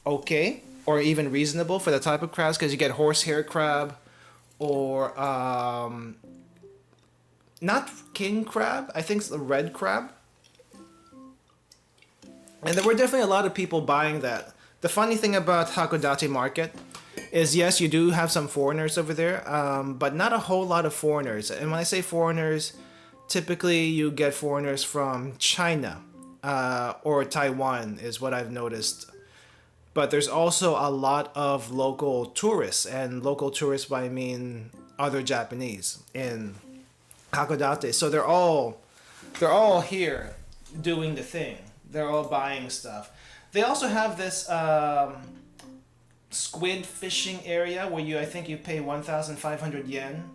Speaker 1: okay or even reasonable for the type of crabs, because you get horsehair crab or not king crab, I think it's the red crab. And there were definitely a lot of people buying that. The funny thing about Hakodate Market is, yes, you do have some foreigners over there, but not a whole lot of foreigners. And when I say foreigners, typically you get foreigners from China or Taiwan is what I've noticed. But there's also a lot of local tourists, and local tourists by I mean other Japanese in Hakodate. So they're all here doing the thing. They're all buying stuff. They also have this squid fishing area where I think you pay 1,500 yen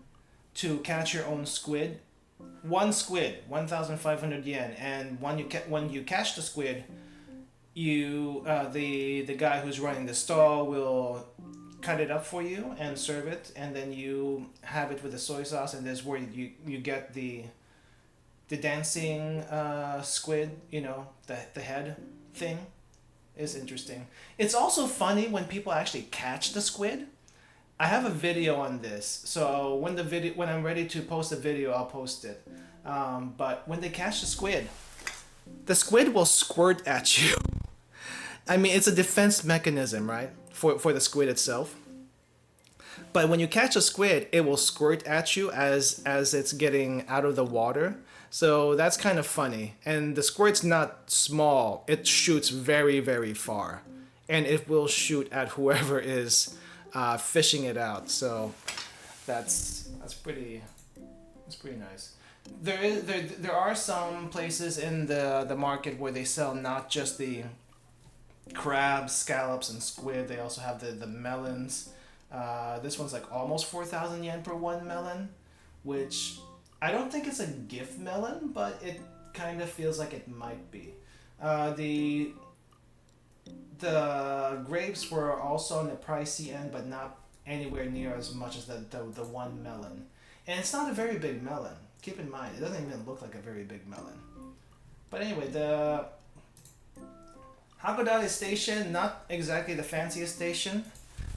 Speaker 1: to catch your own squid. One squid, 1,500 yen, and when you catch the squid, the guy who's running the stall will cut it up for you and serve it, and then you have it with the soy sauce, and there's where you get the dancing squid, the head thing is interesting. It's also funny when people actually catch the squid. I have a video on this, so when I'm ready to post a video, I'll post it. But when they catch the squid will squirt at you. I mean, it's a defense mechanism, right, for the squid itself. But when you catch a squid, it will squirt at you as it's getting out of the water. So that's kind of funny. And the squirt's not small. It shoots very, very far. And it will shoot at whoever is fishing it out. So that's pretty nice. There are some places in the market where they sell not just the crabs, scallops, and squid. They also have the melons. This one's like almost 4,000 yen per one melon, which I don't think it's a gift melon, but it kind of feels like it might be. The grapes were also on the pricey end, but not anywhere near as much as the one melon. And it's not a very big melon. Keep in mind, it doesn't even look like a very big melon. But anyway, the Hakodate Station, not exactly the fanciest station,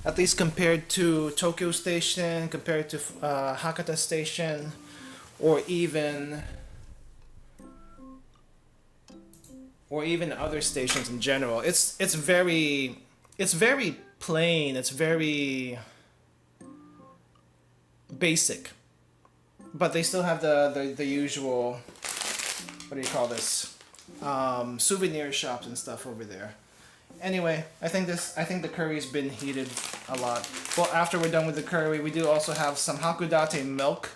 Speaker 1: at least compared to Tokyo Station, compared to Hakata Station, or even other stations in general. It's very plain. It's very basic, but they still have the usual, what do you call this, souvenir shops and stuff over there. Anyway, I think the curry's been heated a lot. Well, after we're done with the curry, we do also have some Hakodate milk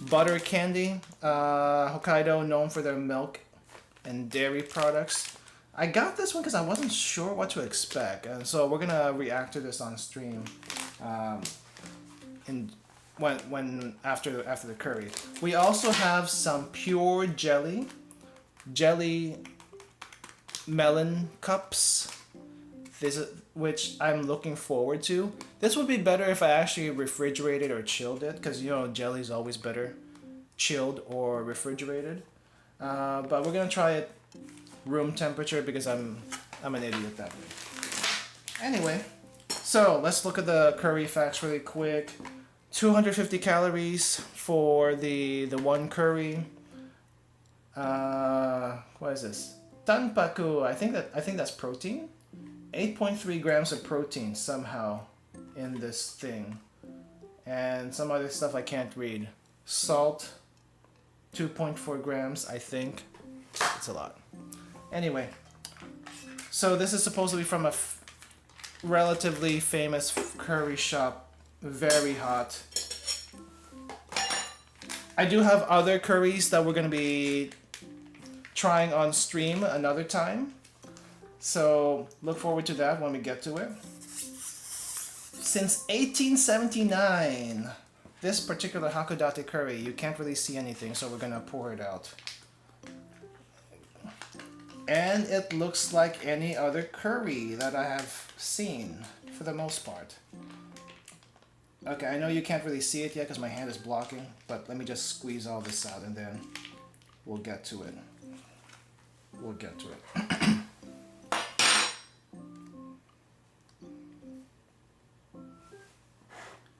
Speaker 1: butter candy. Hokkaido, known for their milk and dairy products. I got this one because I wasn't sure what to expect, and so we're gonna react to this on stream. When after the curry, we also have some pure jelly melon cups. Which I'm looking forward to. This would be better if I actually refrigerated or chilled it, because jelly's always better chilled or refrigerated. But we're gonna try it room temperature because I'm an idiot that way. Anyway, so let's look at the curry facts really quick. 250 calories for the one curry. What is this? Tanpaku. I think that's protein. 8.3 grams of protein somehow in this thing, and some other stuff I can't read. Salt, 2.4 grams, I think. It's a lot. Anyway, so this is supposed to be from a relatively famous curry shop. Very hot. I do have other curries that we're going to be trying on stream another time. So look forward to that when we get to it. Since 1879, this particular Hakodate curry, you can't really see anything, so we're gonna pour it out. And it looks like any other curry that I have seen, for the most part. Okay, I know you can't really see it yet because my hand is blocking, but let me just squeeze all this out and then we'll get to it.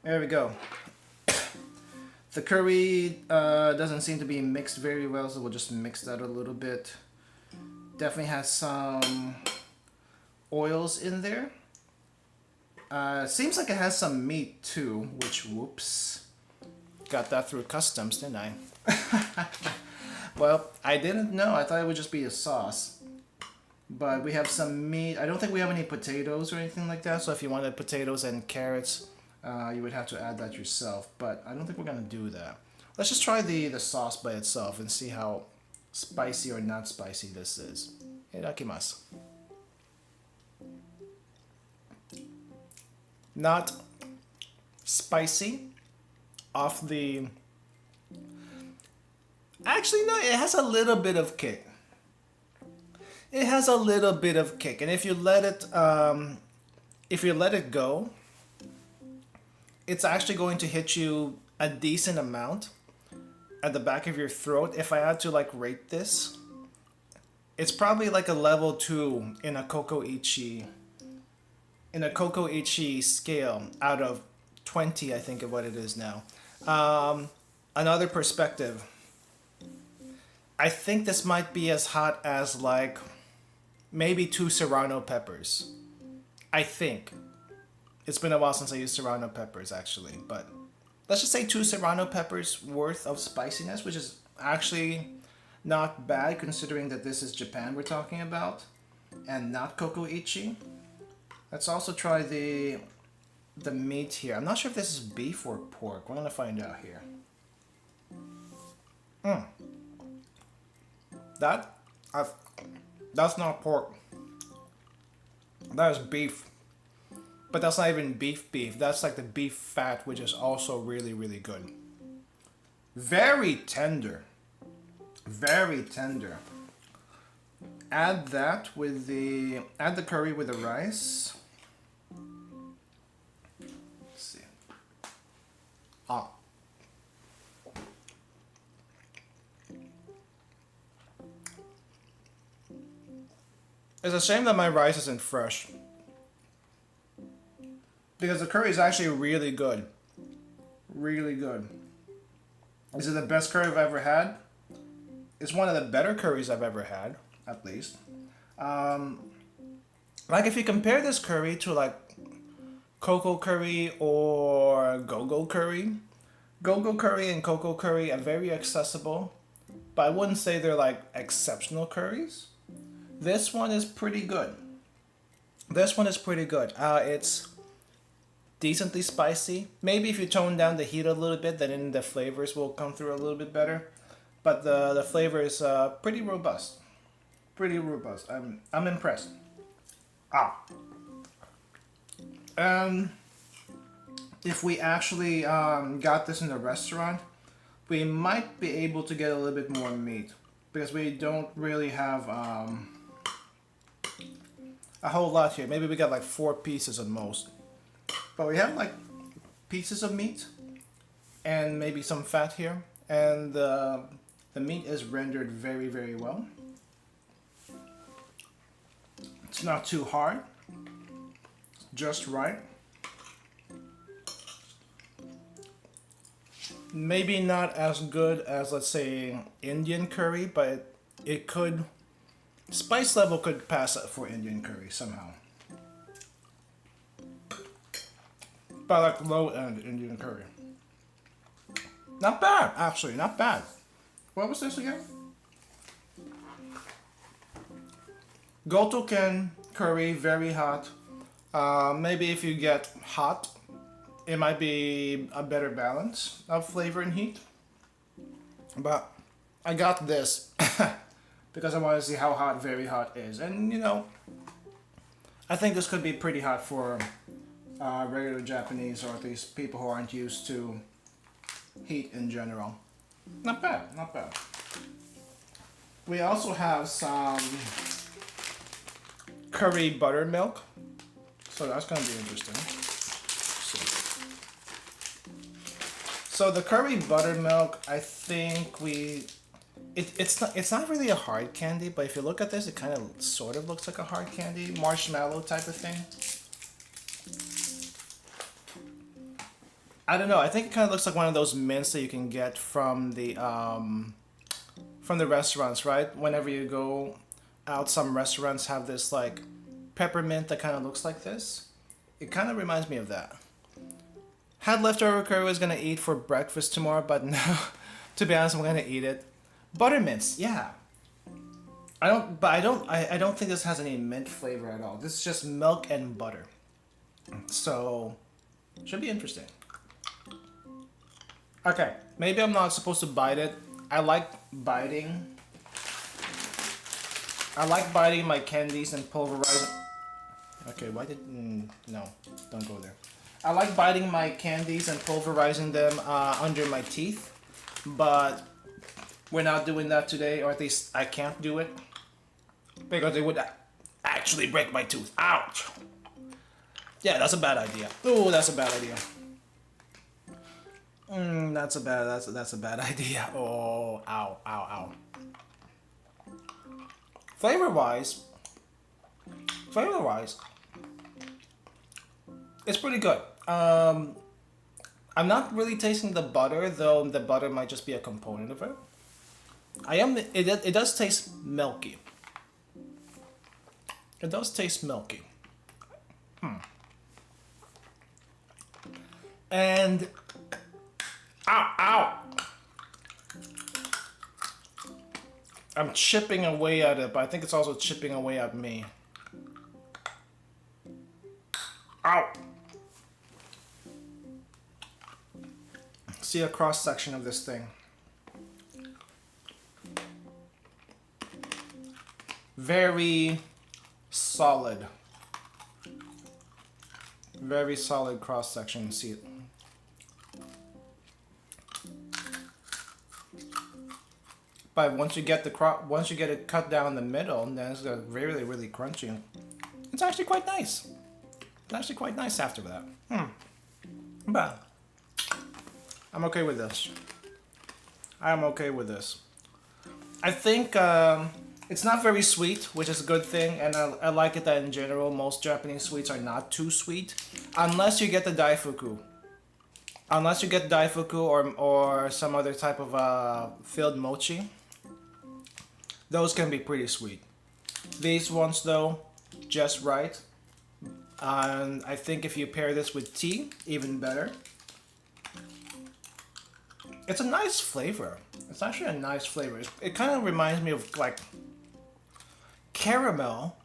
Speaker 1: There we go. The curry doesn't seem to be mixed very well, so we'll just mix that a little bit. Definitely has some oils in there. Seems like it has some meat too, which whoops. Got that through customs, didn't I? Well, I didn't know. I thought it would just be a sauce. But we have some meat. I don't think we have any potatoes or anything like that, so if you wanted potatoes and carrots, you would have to add that yourself. But I don't think we're going to do that. Let's just try the sauce by itself and see how spicy or not spicy this is. Itadakimasu. Not spicy off the... Actually, no, it has a little bit of kick. It has a little bit of kick, and if you let it go, it's actually going to hit you a decent amount at the back of your throat. If I had to like rate this, it's probably like a level 2 in a joeyChin scale out of 20, I think, of what it is now. Another perspective. I think this might be as hot as like maybe 2 serrano peppers. I think. It's been a while since I used serrano peppers actually, but let's just say 2 serrano peppers worth of spiciness, which is actually not bad considering that this is Japan we're talking about and not joeyChin. Let's also try the meat here. I'm not sure if this is beef or pork. We're gonna find out here. That's not pork. That is beef. But that's not even beef. That's like the beef fat, which is also really, really good. Very tender. Very tender. Add that with add the curry with the rice. Let's see. It's a shame that my rice isn't fresh, because the curry is actually really good. Really good. Is it the best curry I've ever had? It's one of the better curries I've ever had, at least. Like if you compare this curry to like cocoa curry or go-go curry. Go-go curry and cocoa curry are very accessible, but I wouldn't say they're like exceptional curries. This one is pretty good. This one is pretty good. It's decently spicy. Maybe if you tone down the heat a little bit, then the flavors will come through a little bit better. But the flavor is pretty robust. Pretty robust. I'm impressed. If we actually got this in the restaurant, we might be able to get a little bit more meat, because we don't really have a whole lot here. Maybe we got like 4 pieces at most. But we have like pieces of meat and maybe some fat here. And the meat is rendered very, very well. It's not too hard. Just right. Maybe not as good as, let's say, Indian curry, but it could... Spice level could pass it for Indian curry somehow. But like low-end Indian curry. Not bad, actually, not bad. What was this again? Gotoken curry, very hot. Maybe if you get hot, it might be a better balance of flavor and heat. But I got this because I want to see how hot very hot is. And you know, I think this could be pretty hot for regular Japanese, or at least people who aren't used to heat in general. Not bad, not bad. We also have some curry buttermilk, so that's going to be interesting. So the curry buttermilk, I think it's not really a hard candy, but if you look at this, it kind of sort of looks like a hard candy, marshmallow type of thing. I don't know. I think it kind of looks like one of those mints that you can get from the restaurants, right? Whenever you go out, some restaurants have this like peppermint that kind of looks like this. It kind of reminds me of that. Had leftover curry I was gonna eat for breakfast tomorrow, but no. To be honest, I'm gonna eat it. Buttermints, yeah. I don't think this has any mint flavor at all. This is just milk and butter. So, should be interesting. Okay, maybe I'm not supposed to bite it. I like biting my candies and pulverizing. Okay, why did no? Don't go there. I like biting my candies and pulverizing them under my teeth, but we're not doing that today, or at least I can't do it because it would actually break my tooth. Ouch! Yeah, that's a bad idea. Oh, that's a bad idea. That's a bad idea. Oh, ow, ow, ow. Flavor-wise, it's pretty good. I'm not really tasting the butter, though the butter might just be a component of it. It does taste milky. It does taste milky. And ow, ow. I'm chipping away at it, but I think it's also chipping away at me. Ow! See a cross section of this thing. Very solid. Very solid cross section. See it. But once you get it cut down the middle, then it's really, really crunchy. It's actually quite nice. It's actually quite nice after that. But I'm okay with this. I'm okay with this. I think it's not very sweet, which is a good thing, and I like it that in general most Japanese sweets are not too sweet, unless you get the daifuku. Unless you get daifuku or some other type of filled mochi. Those can be pretty sweet. These ones though, just right. And I think if you pair this with tea, even better. It's a nice flavor. It's actually a nice flavor. It kind of reminds me of like caramel,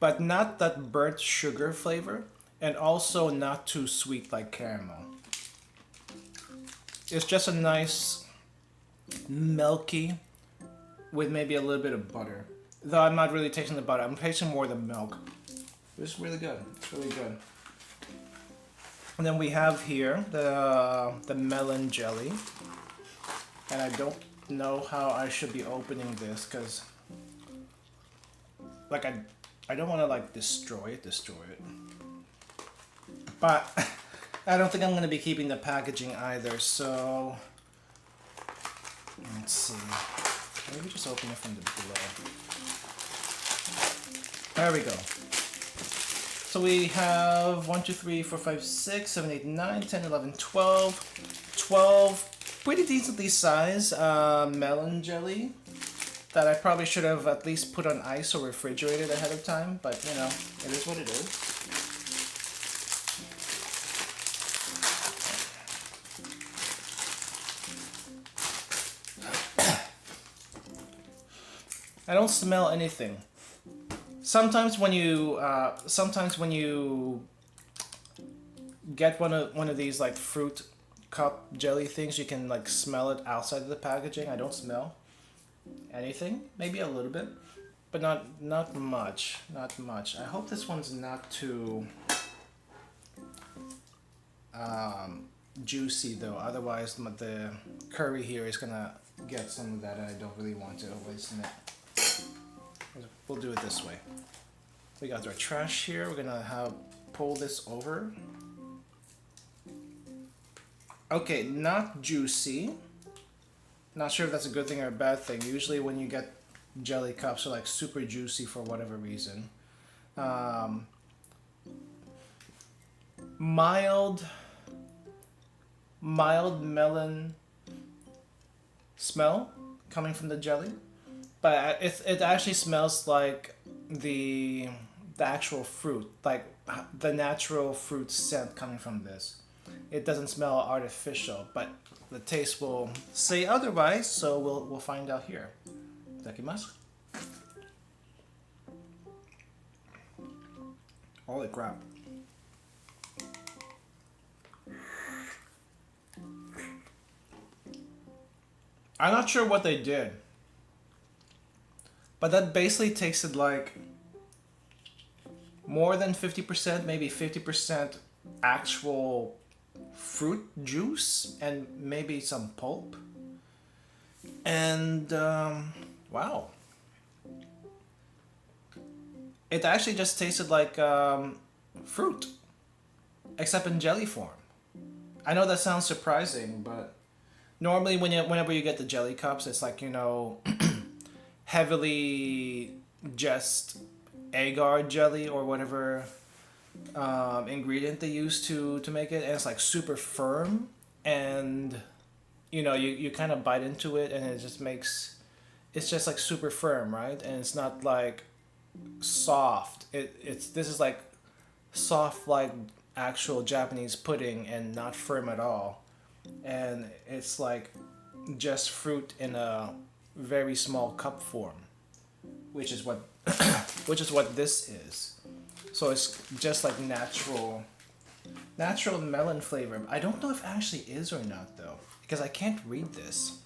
Speaker 1: but not that burnt sugar flavor, and also not too sweet like caramel. It's just a nice milky with maybe a little bit of butter. Though I'm not really tasting the butter, I'm tasting more the milk. It's really good. It's really good. And then we have here the melon jelly. And I don't know how I should be opening this because like I don't want to like destroy it. But I don't think I'm going to be keeping the packaging either, so let's see. Maybe just open it from the below. There we go. So we have 1, 2, 3, 4, 5, 6, 7, 8, 9, 10, 11, 12. 12 pretty decently sized melon jelly that I probably should have at least put on ice or refrigerated ahead of time, but you know, it is what it is. I don't smell anything. Sometimes when you get one of these like fruit cup jelly things, you can like smell it outside of the packaging. I don't smell anything. Maybe a little bit, but not much. Not much. I hope this one's not too juicy though. Otherwise, the curry here is gonna get some of that, and I don't really want to waste it. We'll do it this way. We got our trash here. We're gonna pull this over. Okay, not juicy. Not sure if that's a good thing or a bad thing. Usually when you get jelly cups, they're like super juicy for whatever reason. Mild mild melon smell coming from the jelly, but it actually smells like the actual fruit, like the natural fruit scent coming from this. It doesn't smell artificial, but the taste will say otherwise, so we'll find out here. Itadakimasu. Holy crap. I'm not sure what they did, but that basically tasted like more than 50%, maybe 50% actual fruit juice and maybe some pulp. And wow. It actually just tasted like fruit, except in jelly form. I know that sounds surprising, but normally whenever you get the jelly cups, it's like, you know, heavily just agar jelly or whatever ingredient they use to make it, and it's like super firm, and you know, you kind of bite into it and it just makes, it's just like super firm, right? And it's not like soft. This is like soft, like actual Japanese pudding, and not firm at all. And it's like just fruit in a very small cup form, which is what which is what this is. So it's just like natural melon flavor. I don't know if it actually is or not though, because I can't read this.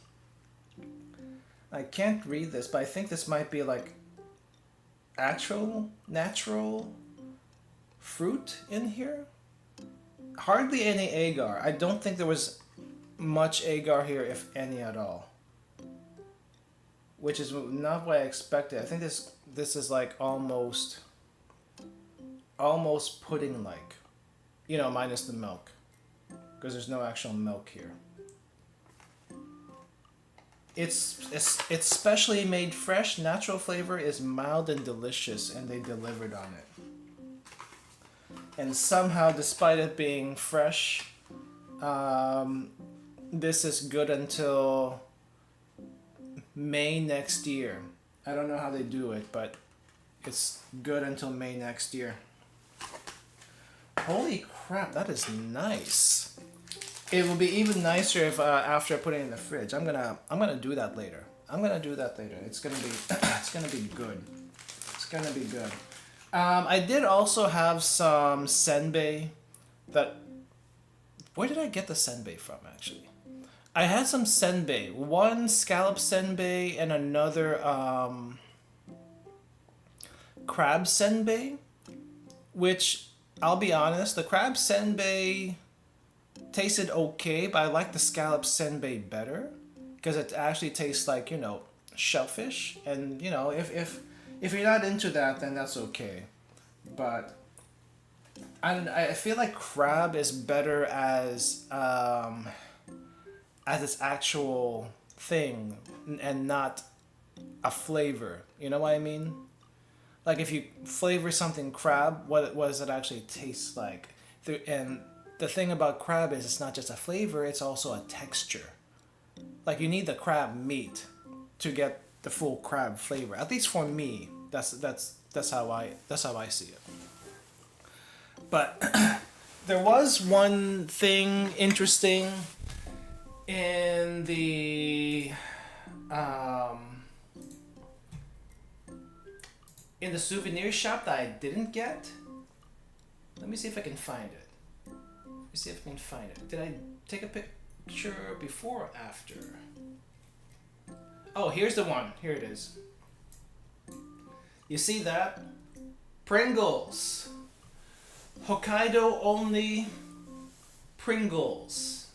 Speaker 1: I can't read this, but I think this might be like actual natural fruit in here. Hardly any agar. I don't think there was much agar here, if any at all. Which is not what I expected. I think this is like almost pudding like, you know, minus the milk, because there's no actual milk here. It's specially made fresh. Natural flavor is mild and delicious, and they delivered on it. And somehow, despite it being fresh, this is good until May next year. I don't know how they do it, but it's good until May next year. Holy crap, that is nice. It will be even nicer if after I put it in the fridge. I'm gonna do that later. It's gonna be it's gonna be good. It's gonna be good. I did also have some senbei. Where did I get the senbei from actually? I had some senbei. One scallop senbei and another crab senbei. Which, I'll be honest, the crab senbei tasted okay, but I like the scallop senbei better, because it actually tastes like, you know, shellfish. And you know, if you're not into that, then that's okay. But I feel like crab is better as its actual thing, and not a flavor. You know what I mean? Like if you flavor something crab, what does it actually taste like? And the thing about crab is it's not just a flavor, it's also a texture. Like you need the crab meat to get the full crab flavor. At least for me, that's how I see it. But there was one thing interesting in the souvenir shop that I didn't get. Let me see if I can find it. Did I take a picture before or after? Oh, here's the one. Here it is. You see that? Pringles. Hokkaido only Pringles.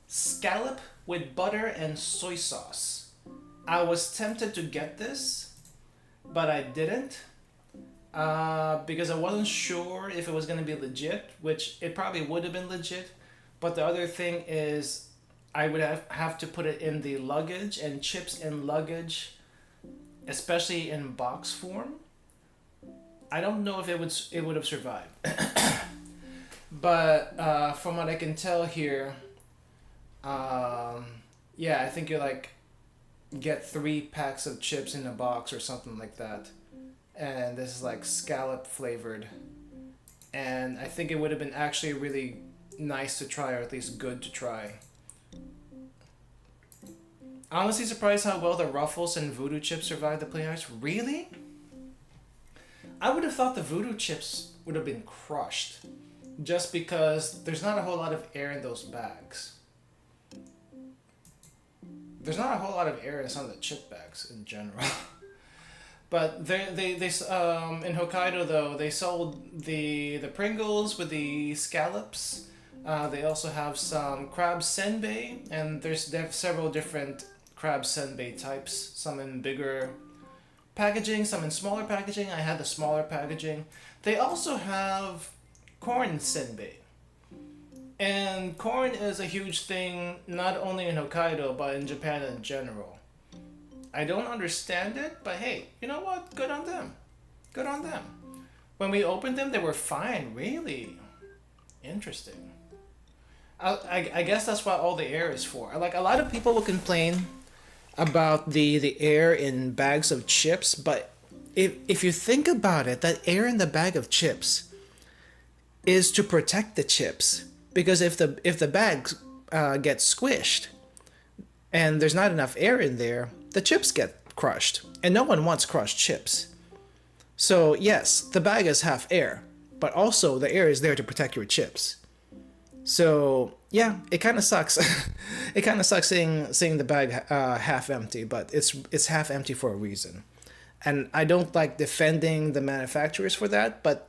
Speaker 1: Scallop with butter and soy sauce. I was tempted to get this, but I didn't. Because I wasn't sure if it was going to be legit, which it probably would have been legit. But the other thing is I would have to put it in the luggage, and chips in luggage, especially in box form, I don't know if it would have survived. But from what I can tell here, Um, yeah, I think you like get 3 packs of chips in a box or something like that, and this is like scallop flavored. And I think it would have been actually really nice to try, or at least good to try. Honestly surprised how well the Ruffles and Voodoo chips survived the plane ice. Really? I would have thought the Voodoo chips would have been crushed, just because there's not a whole lot of air in those bags. There's not a whole lot of air in some of the chip bags in general. But they in Hokkaido though they sold the Pringles with the scallops. They also have some crab senbei, and they have several different crab senbei types. Some in bigger packaging, some in smaller packaging. I had the smaller packaging. They also have corn senbei. And corn is a huge thing not only in Hokkaido but in Japan in general. I don't understand it, but hey, you know what? Good on them. Good on them. When we opened them, they were fine. Really interesting. I guess that's what all the air is for. Like a lot of people will complain about the air in bags of chips, but if you think about it, that air in the bag of chips is to protect the chips, because if the bag gets squished and there's not enough air in there, the chips get crushed, and no one wants crushed chips. So yes, the bag is half air, but also the air is there to protect your chips. So yeah, it kind of sucks. It kind of sucks seeing the bag half empty, but it's half empty for a reason. And I don't like defending the manufacturers for that, but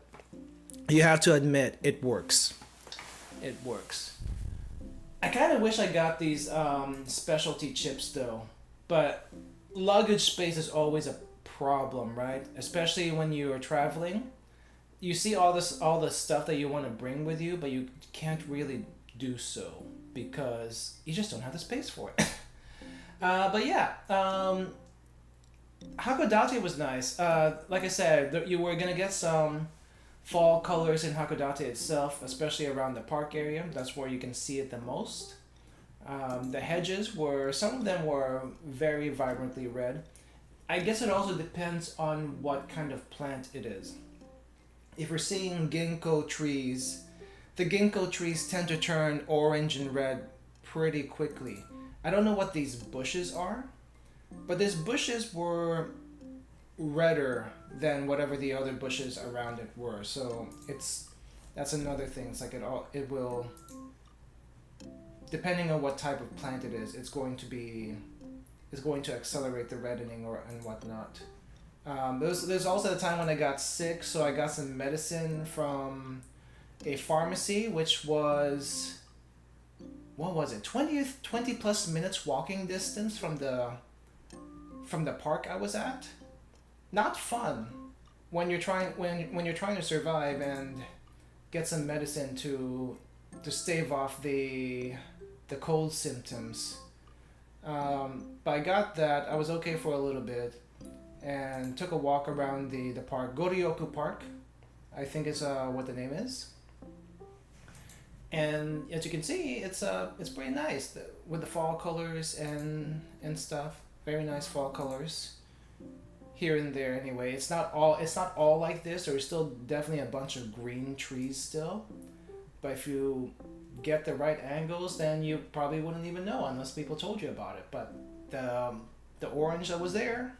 Speaker 1: you have to admit it works. It works. I kind of wish I got these specialty chips though, but luggage space is always a problem, right? Especially when you are traveling. You see all the stuff that you want to bring with you, but you can't really do so because you just don't have the space for it. But yeah, Hakodate was nice. Like I said, you were gonna get some fall colors in Hakodate itself, especially around the park area. That's where you can see it the most. The hedges were, some of them were very vibrantly red. I guess it also depends on what kind of plant it is. If we're seeing ginkgo trees, the ginkgo trees tend to turn orange and red pretty quickly. I don't know what these bushes are, but these bushes were redder than whatever the other bushes around it were. So that's another thing. It's like it will, depending on what type of plant it is, it's going to accelerate the reddening and whatnot. There's also a time when I got sick, so I got some medicine from a pharmacy, which was, what was it, 20 plus minutes walking distance from the park I was at. Not fun when you're trying to survive and get some medicine to stave off the cold symptoms. But I got that. I was okay for a little bit, and took a walk around the park. Goryoku Park, I think is what the name is. And as you can see, it's pretty nice with the fall colors and stuff. Very nice fall colors here and there. Anyway, it's not all like this. There's still definitely a bunch of green trees still, but if you get the right angles, then you probably wouldn't even know unless people told you about it. But the orange that was there,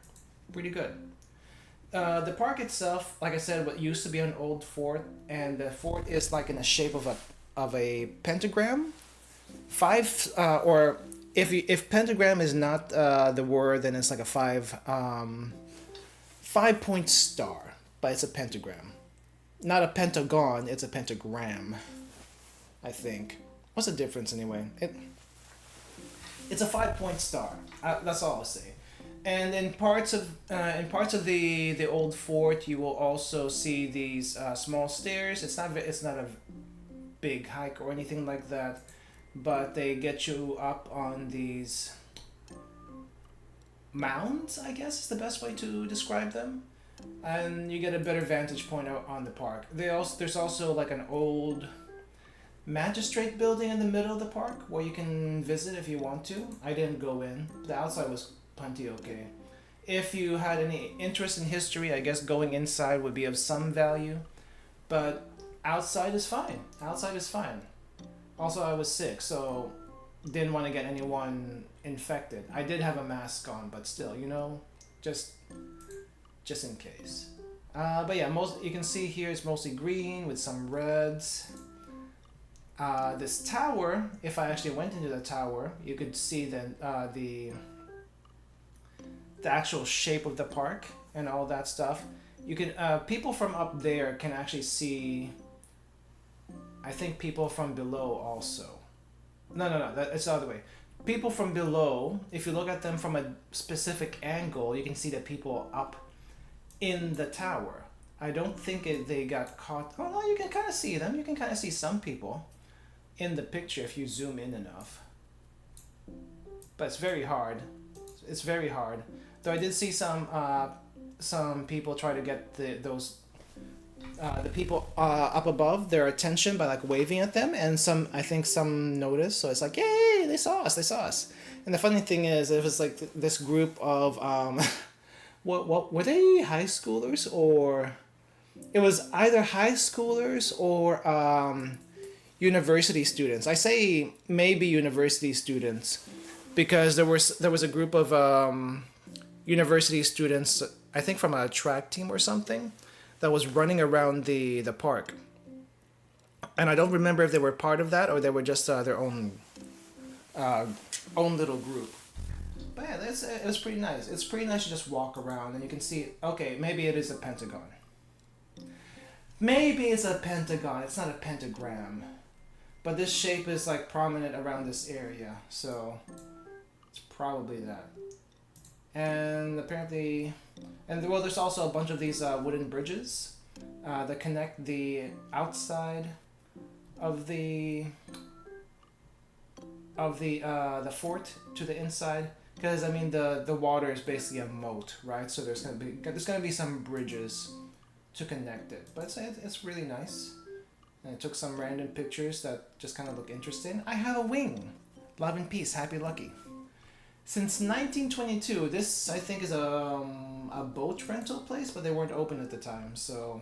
Speaker 1: pretty good. The park itself, like I said, what used to be an old fort, and the fort is like in the shape of a pentagram. Or if pentagram is not the word, then it's like a 5 point star, but it's a pentagram, not a pentagon. It's a pentagram, I think. What's the difference anyway? It's a 5 point star. That's all I'll say. And in parts of the old fort, you will also see these small stairs. It's not a big hike or anything like that, but they get you up on these mounds, I guess is the best way to describe them, and you get a better vantage point out on the park. There's also like an old magistrate building in the middle of the park where you can visit if you want to. I didn't go in. The outside was plenty okay. If you had any interest in history, I guess going inside would be of some value. But outside is fine. Outside is fine. Also, I was sick, so didn't want to get anyone infected. I did have a mask on, but still, you know, just in case. But yeah, you can see here it's mostly green with some reds. This tower, if I actually went into the tower, you could see the actual shape of the park and all that stuff. You can people from up there can actually see. I think people from below also. No, it's the other way. People from below, if you look at them from a specific angle, you can see the people up in the tower. I don't think they got caught. Oh no, you can kind of see them. You can kind of see some people in the picture if you zoom in enough. But it's very hard. It's very hard. Though I did see some people try to get the people up above their attention by like waving at them, and I think some noticed. So it's like, yay, they saw us. And the funny thing is, it was like this group of what were they, high schoolers, or it was either high schoolers or university students. I say maybe university students because there was a group of university students, I think from a track team or something, that was running around the park. And I don't remember if they were part of that or they were just their own little group. But yeah, it was pretty nice. It's pretty nice to just walk around and you can see, okay, maybe it is a pentagon. Maybe it's a pentagon. It's not a pentagram. But this shape is like prominent around this area, so it's probably that. And apparently, well, there's also a bunch of these wooden bridges that connect the outside of the fort to the inside. Because I mean, the water is basically a moat, right? So there's gonna be some bridges to connect it. But it's really nice. And I took some random pictures that just kind of look interesting. I have a wing. Love and peace. Happy Lucky. Since 1922, this I think is a boat rental place, but they weren't open at the time, so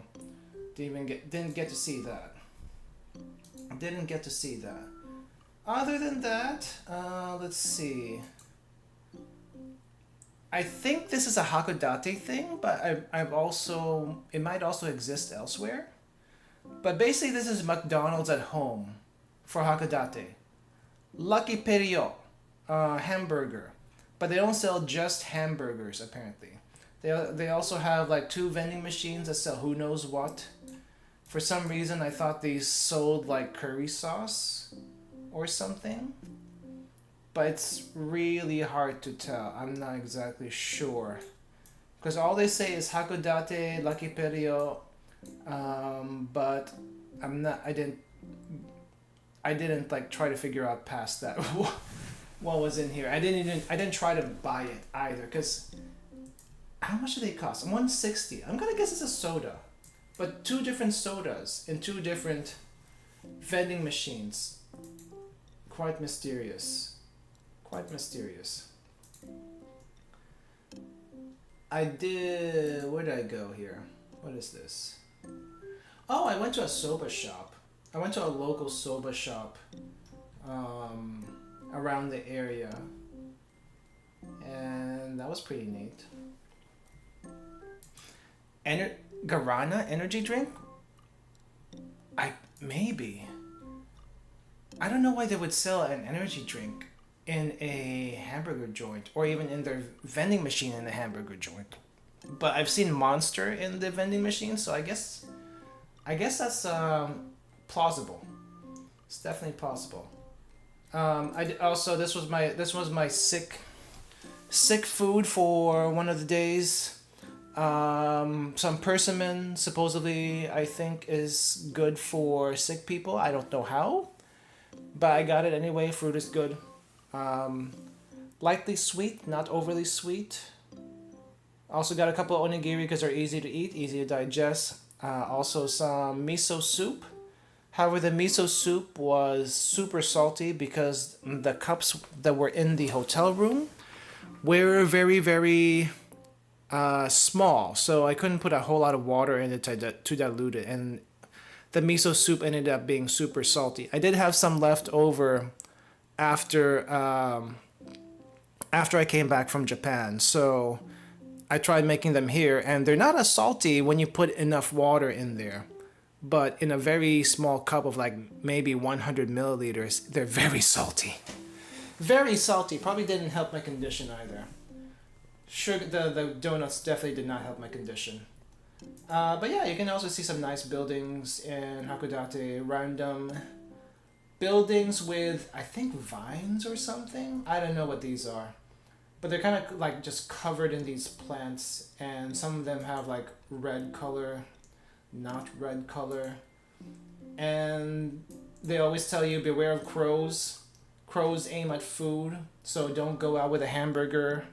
Speaker 1: didn't get to see that. Didn't get to see that. Other than that, let's see. I think this is a Hakodate thing, but it might also exist elsewhere. But basically, this is McDonald's at home for Hakodate. Lucky Perio, hamburger. But they don't sell just hamburgers, apparently. They also have like 2 vending machines that sell who knows what. For some reason, I thought these sold like curry sauce or something. But it's really hard to tell. I'm not exactly sure. Because all they say is Hakodate, Lucky Perio, but I didn't like try to figure out past that what was in here. I didn't try to buy it either, because how much do they cost? $160. I'm gonna guess it's a soda, but 2 different sodas in 2 different vending machines. Quite mysterious. Quite mysterious. Where did I go here? What is this? Oh, I went to a soba shop. I went to a local soba shop around the area. And that was pretty neat. Guarana energy drink? Maybe. I don't know why they would sell an energy drink in a hamburger joint, or even in their vending machine in the hamburger joint. But I've seen Monster in the vending machine, so I guess that's plausible. It's definitely possible. This was my sick food for one of the days. Some persimmon, supposedly I think is good for sick people. I don't know how, but I got it anyway. Fruit is good. Lightly sweet, not overly sweet. Also got a couple of onigiri because they're easy to eat, easy to digest. Also some miso soup. However, the miso soup was super salty because the cups that were in the hotel room were very, very small. So I couldn't put a whole lot of water in it to dilute it. And the miso soup ended up being super salty. I did have some left over after after I came back from Japan. So I tried making them here, and they're not as salty when you put enough water in there. But in a very small cup of like maybe 100 milliliters, they're very salty. Very salty. Probably didn't help my condition either. Sugar, the donuts definitely did not help my condition. But yeah, you can also see some nice buildings in Hakodate. Random buildings with, I think, vines or something. I don't know what these are. But they're kind of like just covered in these plants. And some of them have like red color, not red color. And they always tell you, beware of crows. Crows aim at food. So don't go out with a hamburger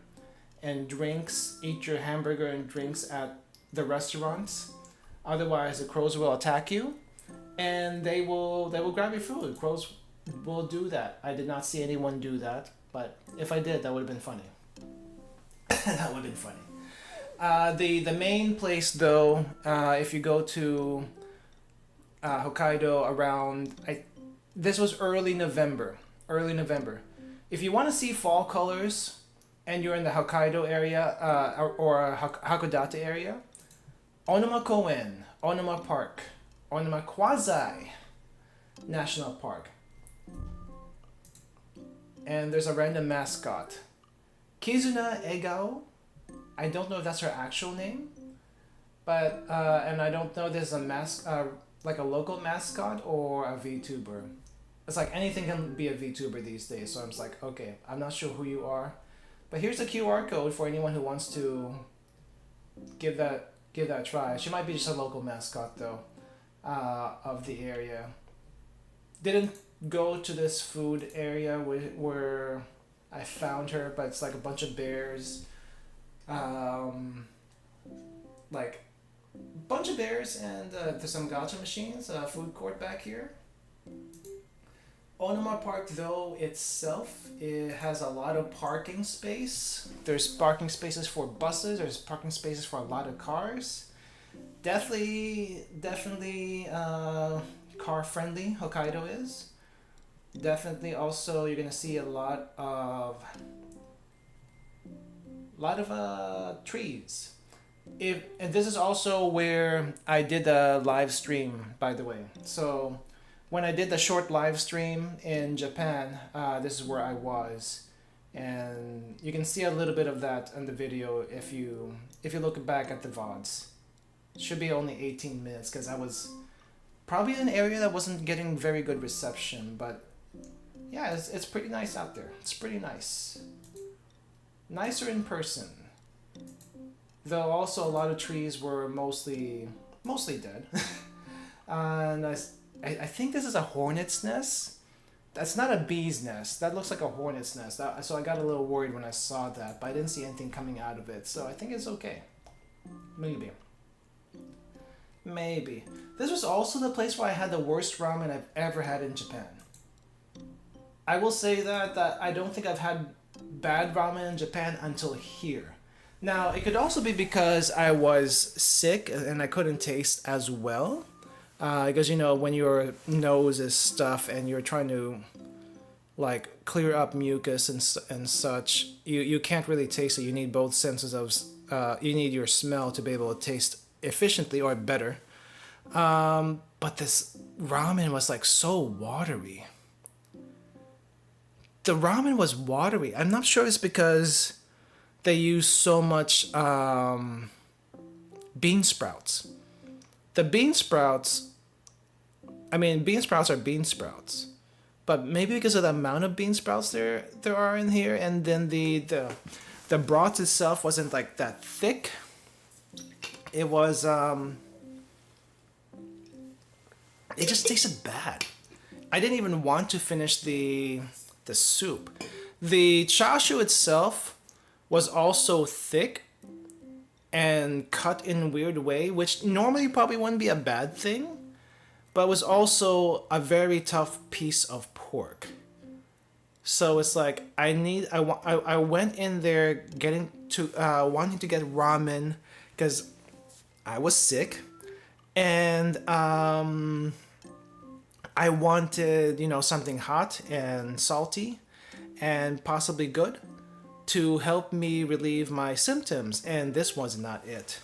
Speaker 1: and drinks. Eat your hamburger and drinks at the restaurants. Otherwise, the crows will attack you, and they will grab your food. Crows will do that. I did not see anyone do that, but if I did, that would have been funny. That would have been funny. The main place though, if you go to Hokkaido around, this was early November. If you want to see fall colors, and you're in the Hokkaido area or Hakodate area, Onoma Koen, Onoma Park, Onoma Quasi National Park. And there's a random mascot. Kizuna Egao. I don't know if that's her actual name. But, and I don't know if there's a like a local mascot or a VTuber. It's like anything can be a VTuber these days. So I'm just like, okay, I'm not sure who you are. But here's the QR code for anyone who wants to give that a try. She might be just a local mascot though, of the area. Didn't go to this food area where I found her, but it's like a bunch of bears, like bunch of bears, and there's some gacha machines. Food court back here. Onoma Park though itself, it has a lot of parking space. There's parking spaces for buses, there's parking spaces for a lot of cars. Definitely car friendly, Hokkaido is. Definitely also you're gonna see a lot of trees. And this is also where I did the live stream, by the way. So when I did the short live stream in Japan, this is where I was, and you can see a little bit of that in the video if you look back at the VODs. It should be only 18 minutes because I was probably in an area that wasn't getting very good reception, but yeah, it's pretty nice out there. It's pretty nice. Nicer in person. Though also a lot of trees were mostly dead. And I think this is a hornet's nest. That's not a bee's nest. That looks like a hornet's nest. So I got a little worried when I saw that, but I didn't see anything coming out of it. So I think it's okay. Maybe. This was also the place where I had the worst ramen I've ever had in Japan. I will say that I don't think I've had bad ramen in Japan until here. Now, it could also be because I was sick and I couldn't taste as well. Because, you know, when your nose is stuffed and you're trying to, like, clear up mucus and such, you can't really taste it. You need both senses of, you need your smell to be able to taste efficiently or better. But this ramen was, like, so watery. The ramen was watery. I'm not sure it's because they use so much bean sprouts. The bean sprouts, I mean, bean sprouts are bean sprouts, but maybe because of the amount of bean sprouts there are in here, and then the broth itself wasn't like that thick. It was it just tasted bad. I didn't even want to finish the soup. The chashu itself was also thick and cut in a weird way, which normally probably wouldn't be a bad thing. but it was also a very tough piece of pork. So it's like I went in there getting to wanting to get ramen because I was sick, and I wanted, you know, something hot and salty and possibly good to help me relieve my symptoms, and this was not it.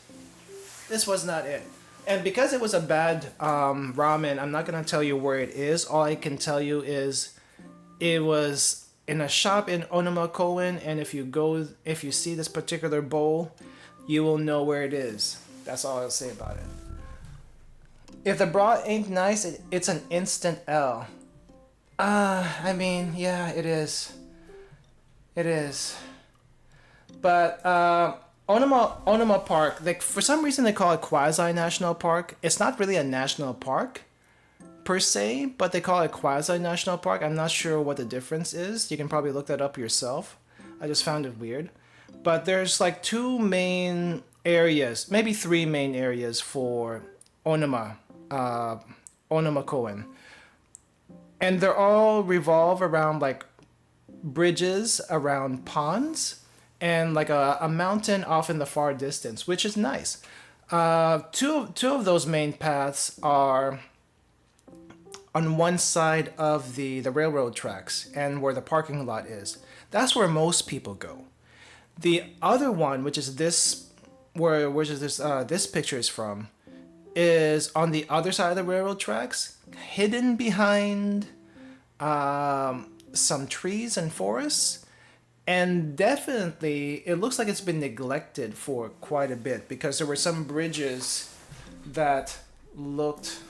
Speaker 1: This was not it. And because it was a bad ramen, I'm not gonna tell you where it is. All I can tell you is it was in a shop in Onamakoen, and if you see this particular bowl, you will know where it is. That's all I'll say about it. If the broth ain't nice, it's an instant L. I mean, yeah, it is. It is. But Onama Park, like for some reason they call it quasi national park. It's not really a national park per se, but they call it quasi national park. I'm not sure what the difference is. You can probably look that up yourself. I just found it weird. But there's like two main areas, maybe three main areas for Onamakoen, and they're all revolve around like bridges around ponds and like a mountain off in the far distance, which is nice. Two of those main paths are on one side of the railroad tracks and where the parking lot is. That's where most people go. The other one, which is this picture is from, is on the other side of the railroad tracks, hidden behind some trees and forests. And definitely, it looks like it's been neglected for quite a bit because there were some bridges that looked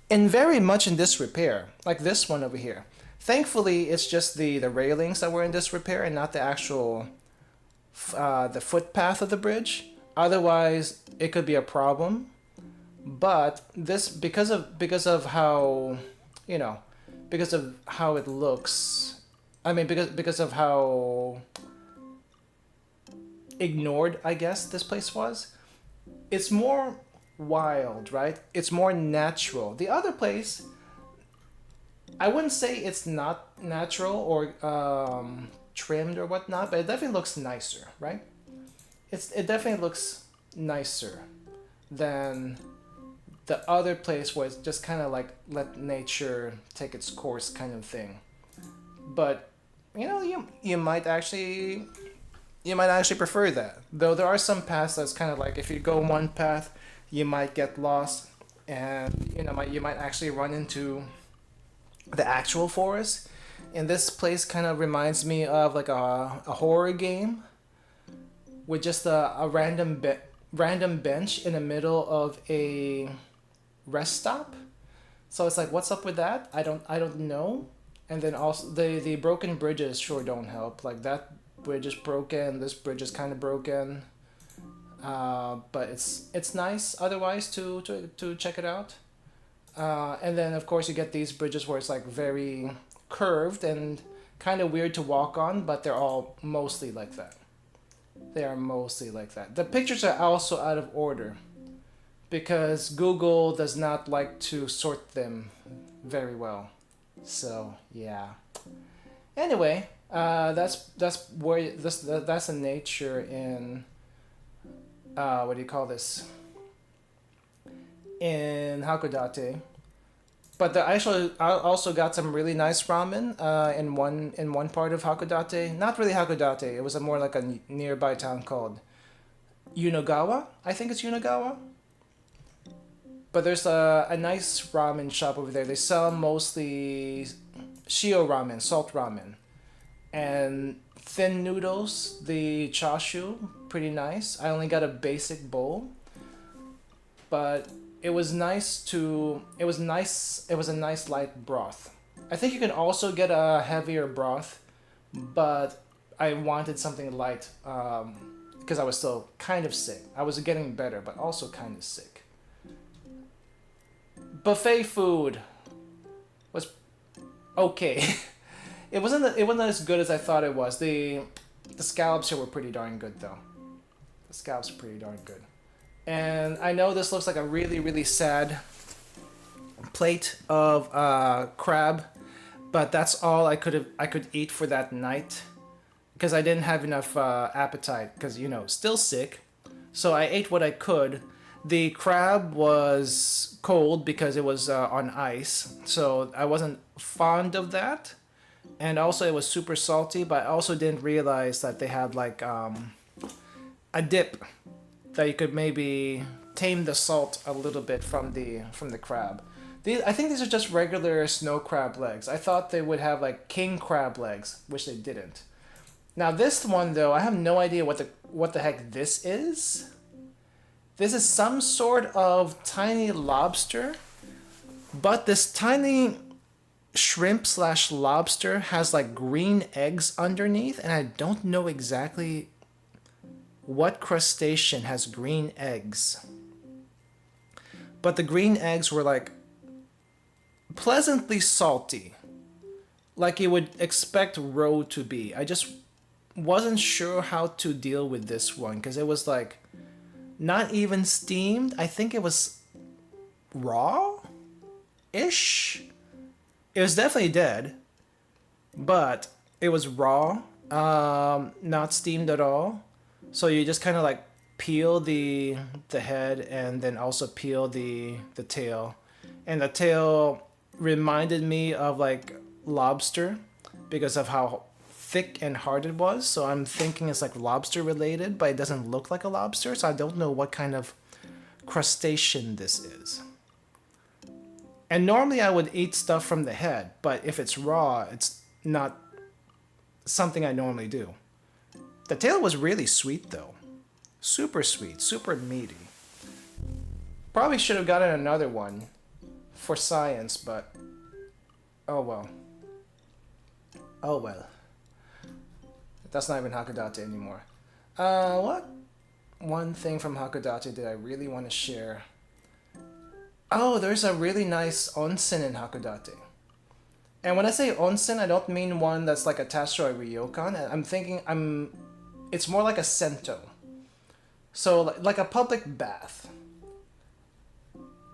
Speaker 1: very much in disrepair, like this one over here. Thankfully, it's just the railings that were in disrepair and not the actual the footpath of the bridge. Otherwise, it could be a problem. But this because of how, you know, because of how it looks. I mean, because of how ignored, I guess, this place was. It's more wild, right? It's more natural. The other place, I wouldn't say it's not natural or trimmed or whatnot, but it definitely looks nicer, right? It definitely looks nicer than the other place where it's just kind of like let nature take its course kind of thing. But you know, you might actually prefer that. Though there are some paths that's kind of like if you go one path, you might get lost, and you might actually run into the actual forest. And this place kind of reminds me of like a horror game with just a random bench in the middle of a rest stop. So it's like, what's up with that? I don't know. And then also the broken bridges sure don't help. Like that bridge is broken. This bridge is kind of broken. But it's nice otherwise to check it out. And then of course you get these bridges where it's like very curved and kind of weird to walk on, but they're all mostly like that. They are mostly like that. The pictures are also out of order because Google does not like to sort them very well. So yeah. Anyway, that's the nature in what do you call this? In Hakodate. But I also got some really nice ramen in one part of Hakodate. Not really Hakodate. It was more like a nearby town called Yunagawa. I think it's Yunagawa. But there's a nice ramen shop over there. They sell mostly shio ramen, salt ramen, and thin noodles. The chashu, pretty nice. I only got a basic bowl, but it was nice. It was a nice light broth. I think you can also get a heavier broth, but I wanted something light because I was still kind of sick. I was getting better, but also kind of sick. Buffet food was okay. It wasn't as good as I thought it was. The scallops here were pretty darn good though. The scallops are pretty darn good. And I know this looks like a really, really sad plate of crab, but that's all I could eat for that night because I didn't have enough appetite because, you know, still sick. So I ate what I could. The crab was cold because it was on ice, so I wasn't fond of that. And also, it was super salty, but I also didn't realize that they had like a dip that you could maybe tame the salt a little bit from the crab. I think these are just regular snow crab legs. I thought they would have like king crab legs, which they didn't. Now this one though, I have no idea what the heck this is. This is some sort of tiny lobster, but this tiny shrimp slash lobster has like green eggs underneath, and I don't know exactly what crustacean has green eggs. But the green eggs were like pleasantly salty, like you would expect roe to be. I just wasn't sure how to deal with this one because it was like not even steamed. I think it was raw ish. It was definitely dead, but it was raw, not steamed at all. So you just kind of like peel the head and then also peel the tail, and the tail reminded me of like lobster because of how thick and hard it was. So I'm thinking it's like lobster related, but it doesn't look like a lobster. So I don't know what kind of crustacean this is. And normally I would eat stuff from the head, but if it's raw, it's not something I normally do. The tail was really sweet though. Super sweet, super meaty. Probably should have gotten another one for science, but oh well. Oh well. That's not even Hakodate anymore. What one thing from Hakodate did I really want to share? Oh, there's a really nice onsen in Hakodate. And when I say onsen, I don't mean one that's like attached to a ryokan. It's more like a sento. So like a public bath.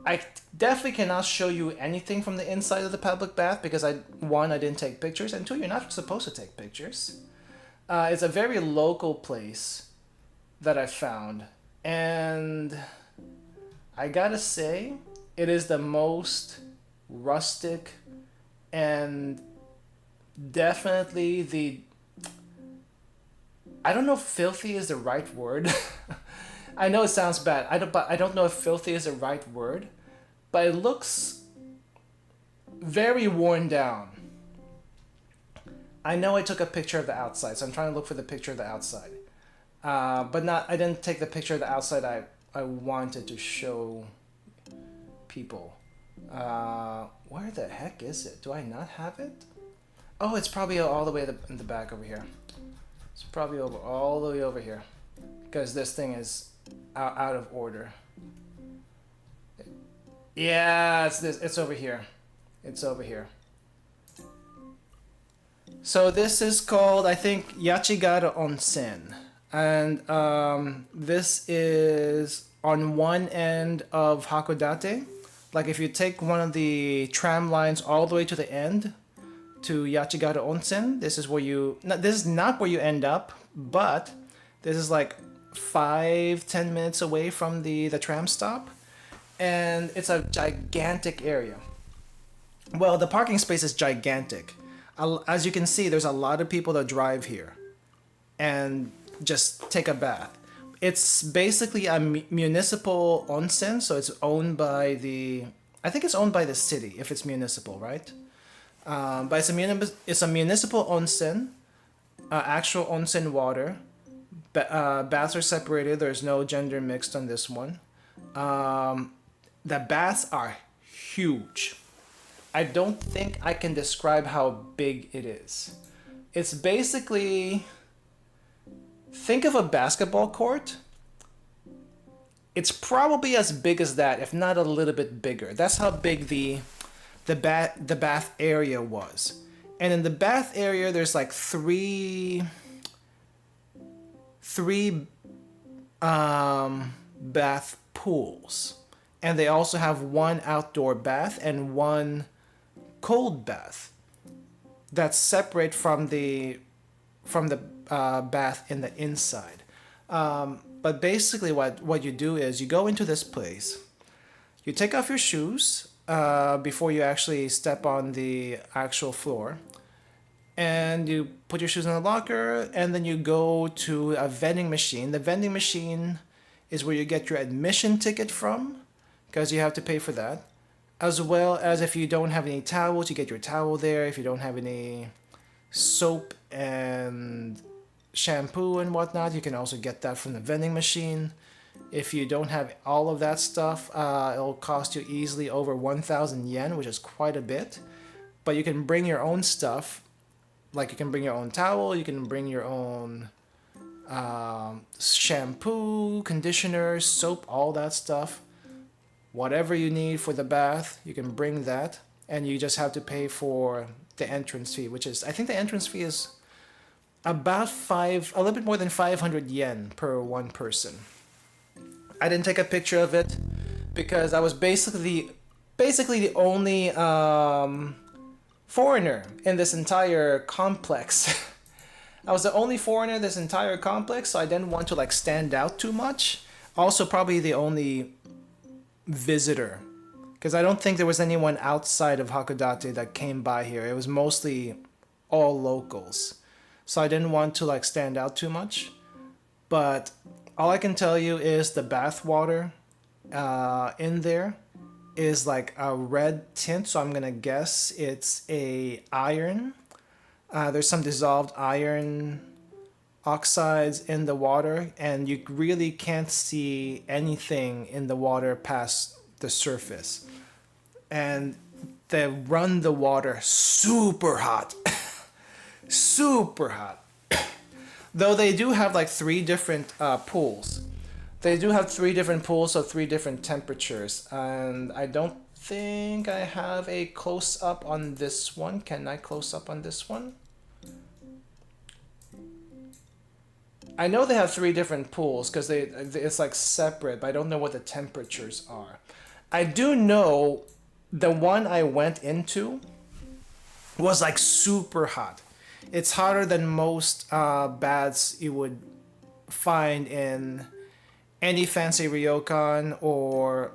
Speaker 1: I definitely cannot show you anything from the inside of the public bath because I didn't take pictures, and two, you're not supposed to take pictures. It's a very local place that I found, and I gotta say, it is the most rustic and definitely I don't know if filthy is the right word. I know it sounds bad. But I don't know if filthy is the right word, but it looks very worn down. I know I took a picture of the outside, so I'm trying to look for the picture of the outside. But not. I didn't take the picture of the outside I wanted to show people. Where the heck is it? Do I not have it? Oh, it's probably all the way in the back over here. It's probably all the way over here, because this thing is out of order. Yeah, it's over here. It's over here. So this is called, I think, Yachigara Onsen. And this is on one end of Hakodate. Like if you take one of the tram lines all the way to the end to Yachigara Onsen, this is where this is not where you end up, but this is like 5-10 minutes away from the tram stop. And it's a gigantic area. Well, the parking space is gigantic. As you can see, there's a lot of people that drive here and just take a bath. It's basically a municipal onsen, so it's owned by I think it's owned by the city if it's municipal, right? But it's a municipal onsen, actual onsen water. Baths are separated. There's no gender mixed on this one. The baths are huge. I don't think I can describe how big it is. It's basically, think of a basketball court. It's probably as big as that, if not a little bit bigger. That's how big the bath area was. And in the bath area, there's like three bath pools. And they also have one outdoor bath and one cold bath that's separate from the bath in the inside. But basically what you do is you go into this place, you take off your shoes before you actually step on the actual floor, and you put your shoes in the locker, and then you go to a vending machine. The vending machine is where you get your admission ticket from, because you have to pay for that. As well as if you don't have any towels, you get your towel there. If you don't have any soap and shampoo and whatnot, you can also get that from the vending machine. If you don't have all of that stuff, it'll cost you easily over 1,000 yen, which is quite a bit. But you can bring your own stuff. Like you can bring your own towel, you can bring your own shampoo, conditioner, soap, all that stuff. Whatever you need for the bath, you can bring that. And you just have to pay for the entrance fee, which is, I think the entrance fee is about a little bit more than 500 yen per one person. I didn't take a picture of it because I was basically the only foreigner in this entire complex. I was the only foreigner in this entire complex, so I didn't want to like stand out too much. Also, probably the only visitor, because I don't think there was anyone outside of Hakodate that came by here. It was mostly all locals, so I didn't want to like stand out too much. But all I can tell you is the bath water in there is like a red tint, so I'm gonna guess it's a iron. There's some dissolved iron oxides in the water, and you really can't see anything in the water past the surface. And they run the water super hot. Super hot. Though they do have like 3 different pools. They do have 3 different pools, so 3 different temperatures. And I don't think I have a close up on this one. Can I close up on this one? I know they have 3 different pools because it's like separate, but I don't know what the temperatures are. I do know the one I went into was like super hot. It's hotter than most baths you would find in any fancy ryokan or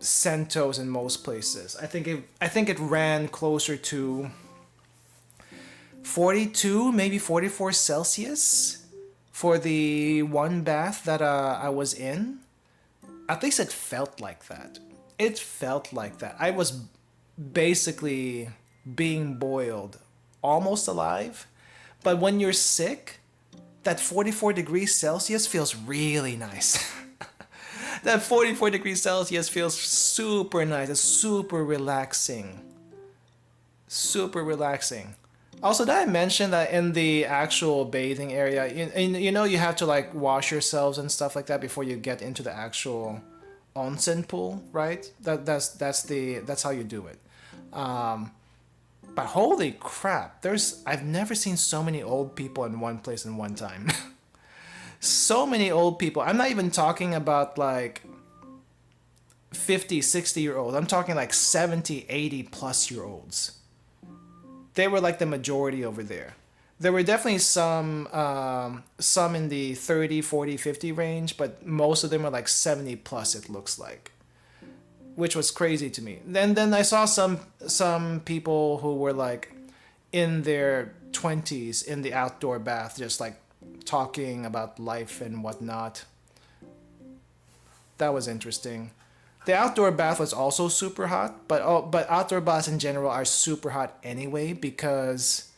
Speaker 1: sentos in most places. I think it ran closer to 42, maybe 44 Celsius for the one bath that I was in. At least it felt like that. It felt like that. I was basically being boiled, almost alive. But when you're sick, that 44 degrees Celsius feels really nice. That 44 degrees Celsius feels super nice. It's super relaxing. Super relaxing. Also, did I mention that in the actual bathing area, you know, you have to like wash yourselves and stuff like that before you get into the actual onsen pool, right? That's how you do it. But holy crap, I've never seen so many old people in one place in one time. So many old people. I'm not even talking about like 50, 60-year-olds. I'm talking like 70, 80 plus year olds. They were like the majority over there. There were definitely some in the 30, 40, 50 range, but most of them were like 70 plus, it looks like, which was crazy to me. Then I saw some people who were like in their 20s in the outdoor bath, just like talking about life and whatnot. That was interesting. The outdoor bath was also super hot, but outdoor baths in general are super hot anyway because,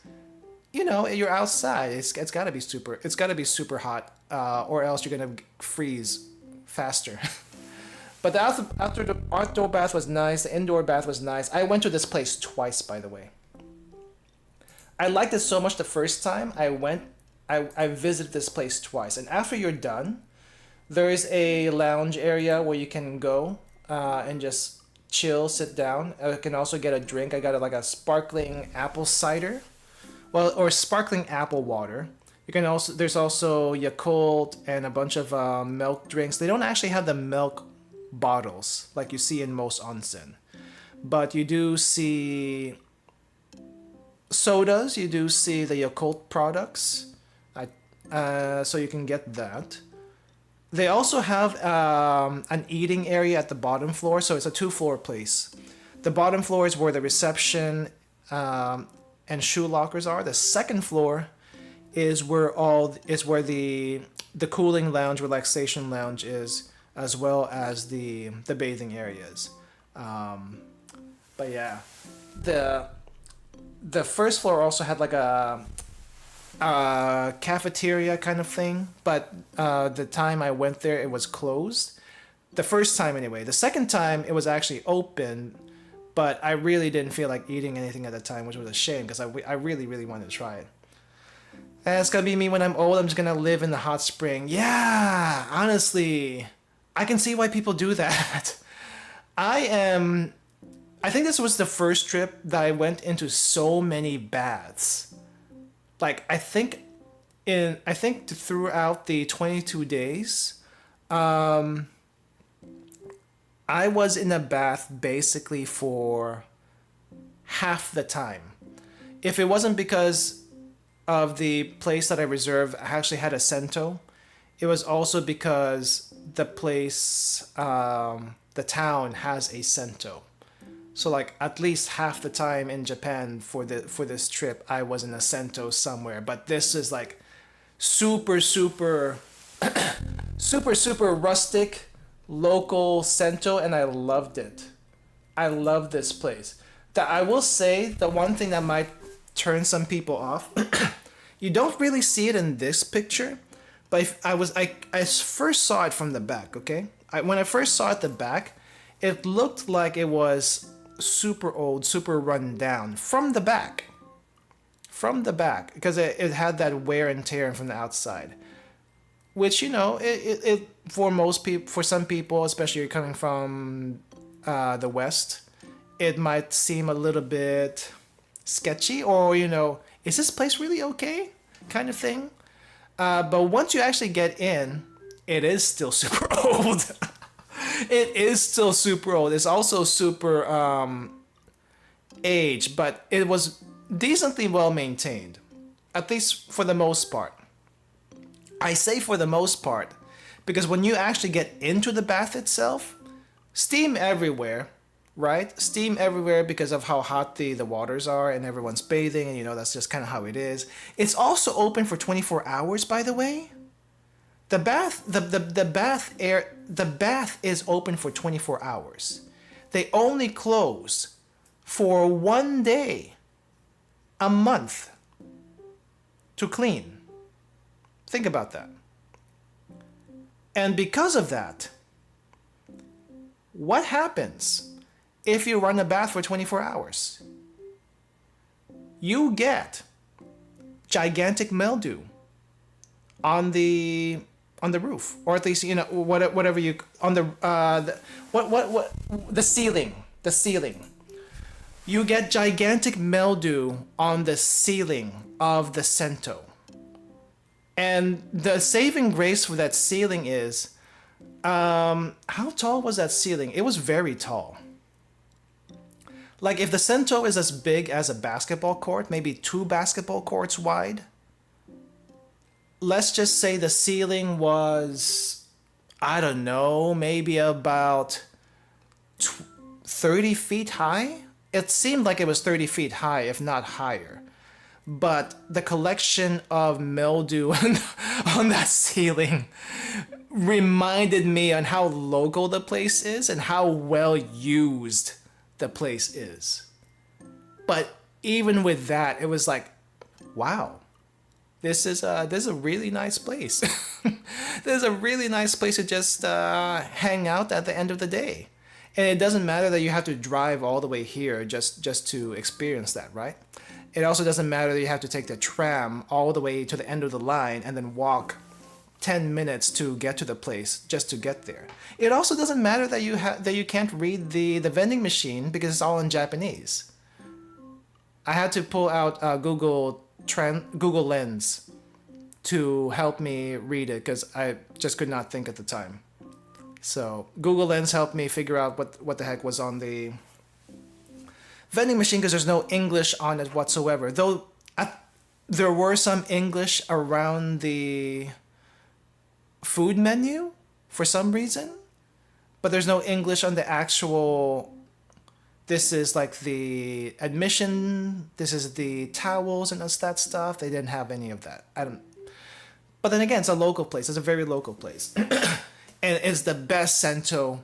Speaker 1: you know, you're outside. It's gotta be super hot, or else you're gonna freeze faster. But the outdoor bath was nice. The indoor bath was nice. I went to this place twice, by the way. I liked it so much the first time I went. I visited this place twice, and after you're done, there is a lounge area where you can go and just chill, sit down. I can also get a drink. I got like a sparkling apple cider, or sparkling apple water. You can also there's also Yakult and a bunch of milk drinks. They don't actually have the milk bottles like you see in most onsen, but you do see sodas. You do see the Yakult products. So you can get that. They also have an eating area at the bottom floor, so it's a 2-floor place. The bottom floor is where the reception and shoe lockers are. The second floor is where the cooling lounge, relaxation lounge is, as well as the bathing areas. But yeah, the first floor also had like a cafeteria kind of thing, but the time I went there, it was closed. The first time anyway. The second time, it was actually open, but I really didn't feel like eating anything at the time, which was a shame because I really, really wanted to try it. And it's gonna be me when I'm old. I'm just gonna live in the hot spring. Yeah, honestly, I can see why people do that. I think this was the first trip that I went into so many baths. Like I think throughout the 22 days, I was in a bath basically for half the time. If it wasn't because of the place that I reserved actually had a Sento, it was also because the place, the town has a Sento. So like at least half the time in Japan for this trip, I was in a Sento somewhere. But this is like super super super rustic local Sento, and I loved it. I love this place. That I will say, the one thing that might turn some people off, you don't really see it in this picture, but if I first saw it from the back. Okay, when I first saw it the back, it looked like it was super old, super run down from the back. Because it had that wear and tear from the outside, which, you know, it for most people, for some people, especially coming from the West, it might seem a little bit sketchy, or, you know, is this place really okay, kind of thing. But once you actually get in, it is still super old. It is still super old. It's also super aged, but it was decently well maintained, at least for the most part. I say for the most part because when you actually get into the bath itself, steam everywhere, right? Steam everywhere because of how hot the waters are, and everyone's bathing, and you know that's just kind of how it is. It's also open for 24 hours, by the way. The bath is open for 24 hours. They only close for 1 day a month to clean. Think about that. And because of that, what happens if you run a bath for 24 hours? You get gigantic mildew on the roof, or at least, you know, whatever you on the ceiling. You get gigantic mildew on the ceiling of the Sento. And the saving grace for that ceiling is, how tall was that ceiling? It was very tall. Like if the Sento is as big as a basketball court, maybe 2 basketball courts wide, let's just say the ceiling was, I don't know, maybe about 30 feet high? It seemed like it was 30 feet high, if not higher. But the collection of mildew on that ceiling reminded me on how local the place is and how well used the place is. But even with that, it was like, wow, this is a really nice place. This is a really nice place to just hang out at the end of the day. And it doesn't matter that you have to drive all the way here just to experience that, right? It also doesn't matter that you have to take the tram all the way to the end of the line and then walk 10 minutes to get to the place just to get there. It also doesn't matter that you can't read the vending machine because it's all in Japanese. I had to pull out Google Lens to help me read it because I just could not think at the time. So Google Lens helped me figure out what the heck was on the vending machine because there's no English on it whatsoever. Though there were some English around the food menu for some reason, but there's no English on the actual. This is like the admission. This is the towels and that stuff. They didn't have any of that. I don't. But then again, it's a local place. It's a very local place, and it's the best sento,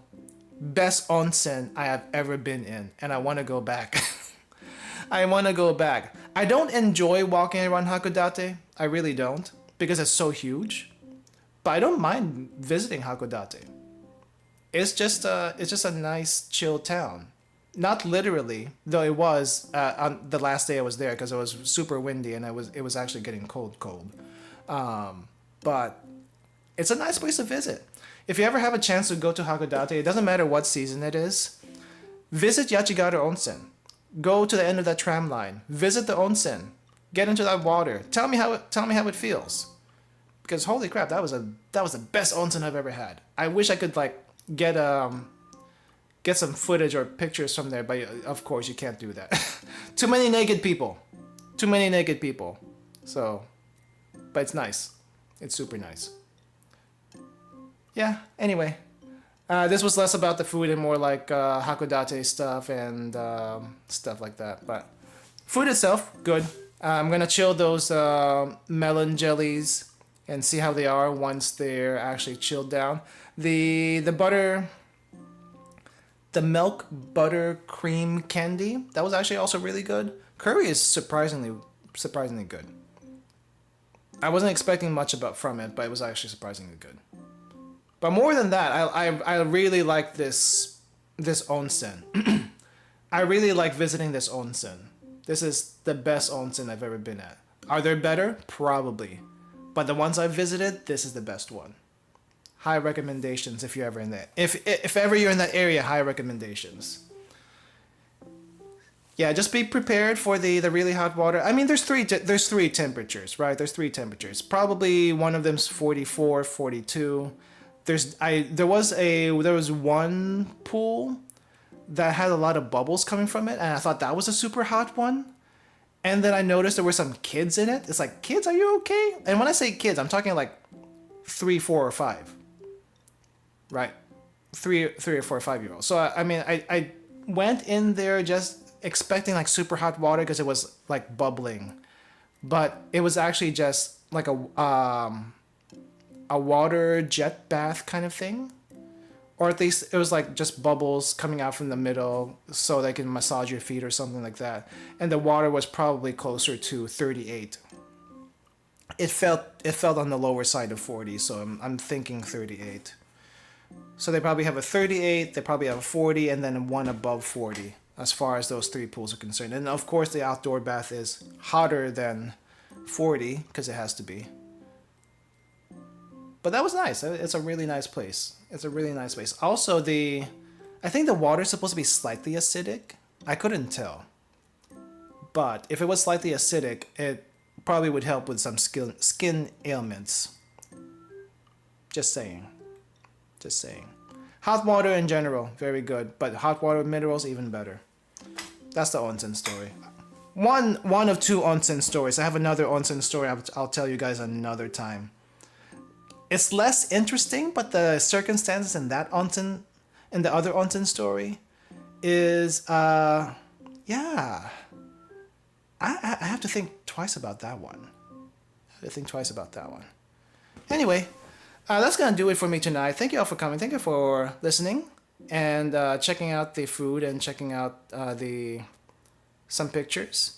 Speaker 1: best onsen I have ever been in, and I want to go back. I want to go back. I don't enjoy walking around Hakodate. I really don't because it's so huge. But I don't mind visiting Hakodate. It's just a nice chill town. Not literally, though it was on the last day I was there because it was super windy and it was actually getting cold. But it's a nice place to visit. If you ever have a chance to go to Hakodate, it doesn't matter what season it is. Visit Yachigata Onsen. Go to the end of that tram line. Visit the onsen. Get into that water. Tell me how it feels. Because holy crap, that was the best onsen I've ever had. I wish I could like get some footage or pictures from there, but of course you can't do that. Too many naked people. Too many naked people. So, but it's nice. It's super nice. Yeah, anyway. This was less about the food and more like Hakodate stuff and stuff like that. But food itself, good. I'm gonna chill those melon jellies and see how they are once they're actually chilled down. The butter, the milk butter cream candy, that was actually also really good. Curry is surprisingly good. I wasn't expecting much from it, but it was actually surprisingly good. But more than that, I really like this onsen. I really like visiting this onsen. This is the best onsen I've ever been at. Are there better? Probably. But the ones I've visited, this is the best one. High recommendations if you're ever in that. If ever you're in that area, high recommendations. Yeah, just be prepared for the really hot water. I mean, there's three temperatures, right? There's three temperatures. Probably one of them's 44, 42. There was one pool that had a lot of bubbles coming from it, and I thought that was a super hot one. And then I noticed there were some kids in it. It's like, kids, are you okay? And when I say kids, I'm talking like 3, 4, or 5. Right? 3 or 4 or 5-year-olds. So I mean, I went in there just expecting like super hot water because it was like bubbling, but it was actually just like a water jet bath kind of thing, or at least it was like just bubbles coming out from the middle so they can massage your feet or something like that. And the water was probably closer to 38. It felt on the lower side of 40, so I'm thinking 38. So they probably have a 38, they probably have a 40, and then one above 40 as far as those three pools are concerned. And of course the outdoor bath is hotter than 40 because it has to be. But that was nice. It's a really nice place. It's a really nice place. Also, I think the water's supposed to be slightly acidic. I couldn't tell. But if it was slightly acidic, it probably would help with some skin ailments. Just saying. Just saying. Hot water in general, very good. But hot water with minerals, even better. That's the onsen story. One of two onsen stories. I have another onsen story I'll tell you guys another time. It's less interesting, but the circumstances in that onsen, in the other onsen story, is yeah. I have to think twice about that one. Anyway, that's gonna do it for me tonight. Thank you all for coming. Thank you for listening and checking out the food and checking out some pictures.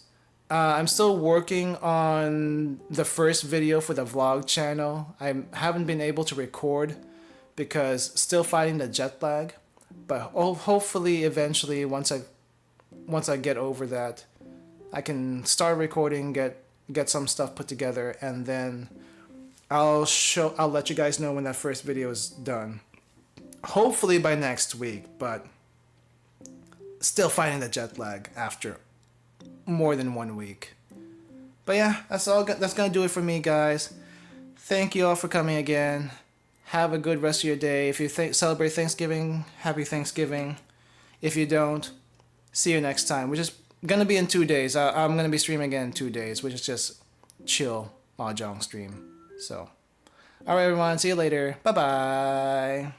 Speaker 1: I'm still working on the first video for the vlog channel. I haven't been able to record because still fighting the jet lag. But hopefully, eventually, once I get over that, I can start recording, get some stuff put together, and then I'll let you guys know when that first video is done. Hopefully by next week, but still fighting the jet lag after more than 1 week. But yeah, that's gonna do it for me, guys. Thank you all for coming again. Have a good rest of your day. If you celebrate Thanksgiving, happy Thanksgiving. If you don't, see you next time, which is gonna be in 2 days. I'm gonna be streaming again in 2 days, which is just chill mahjong stream. So, all right, everyone. See you later. Bye bye.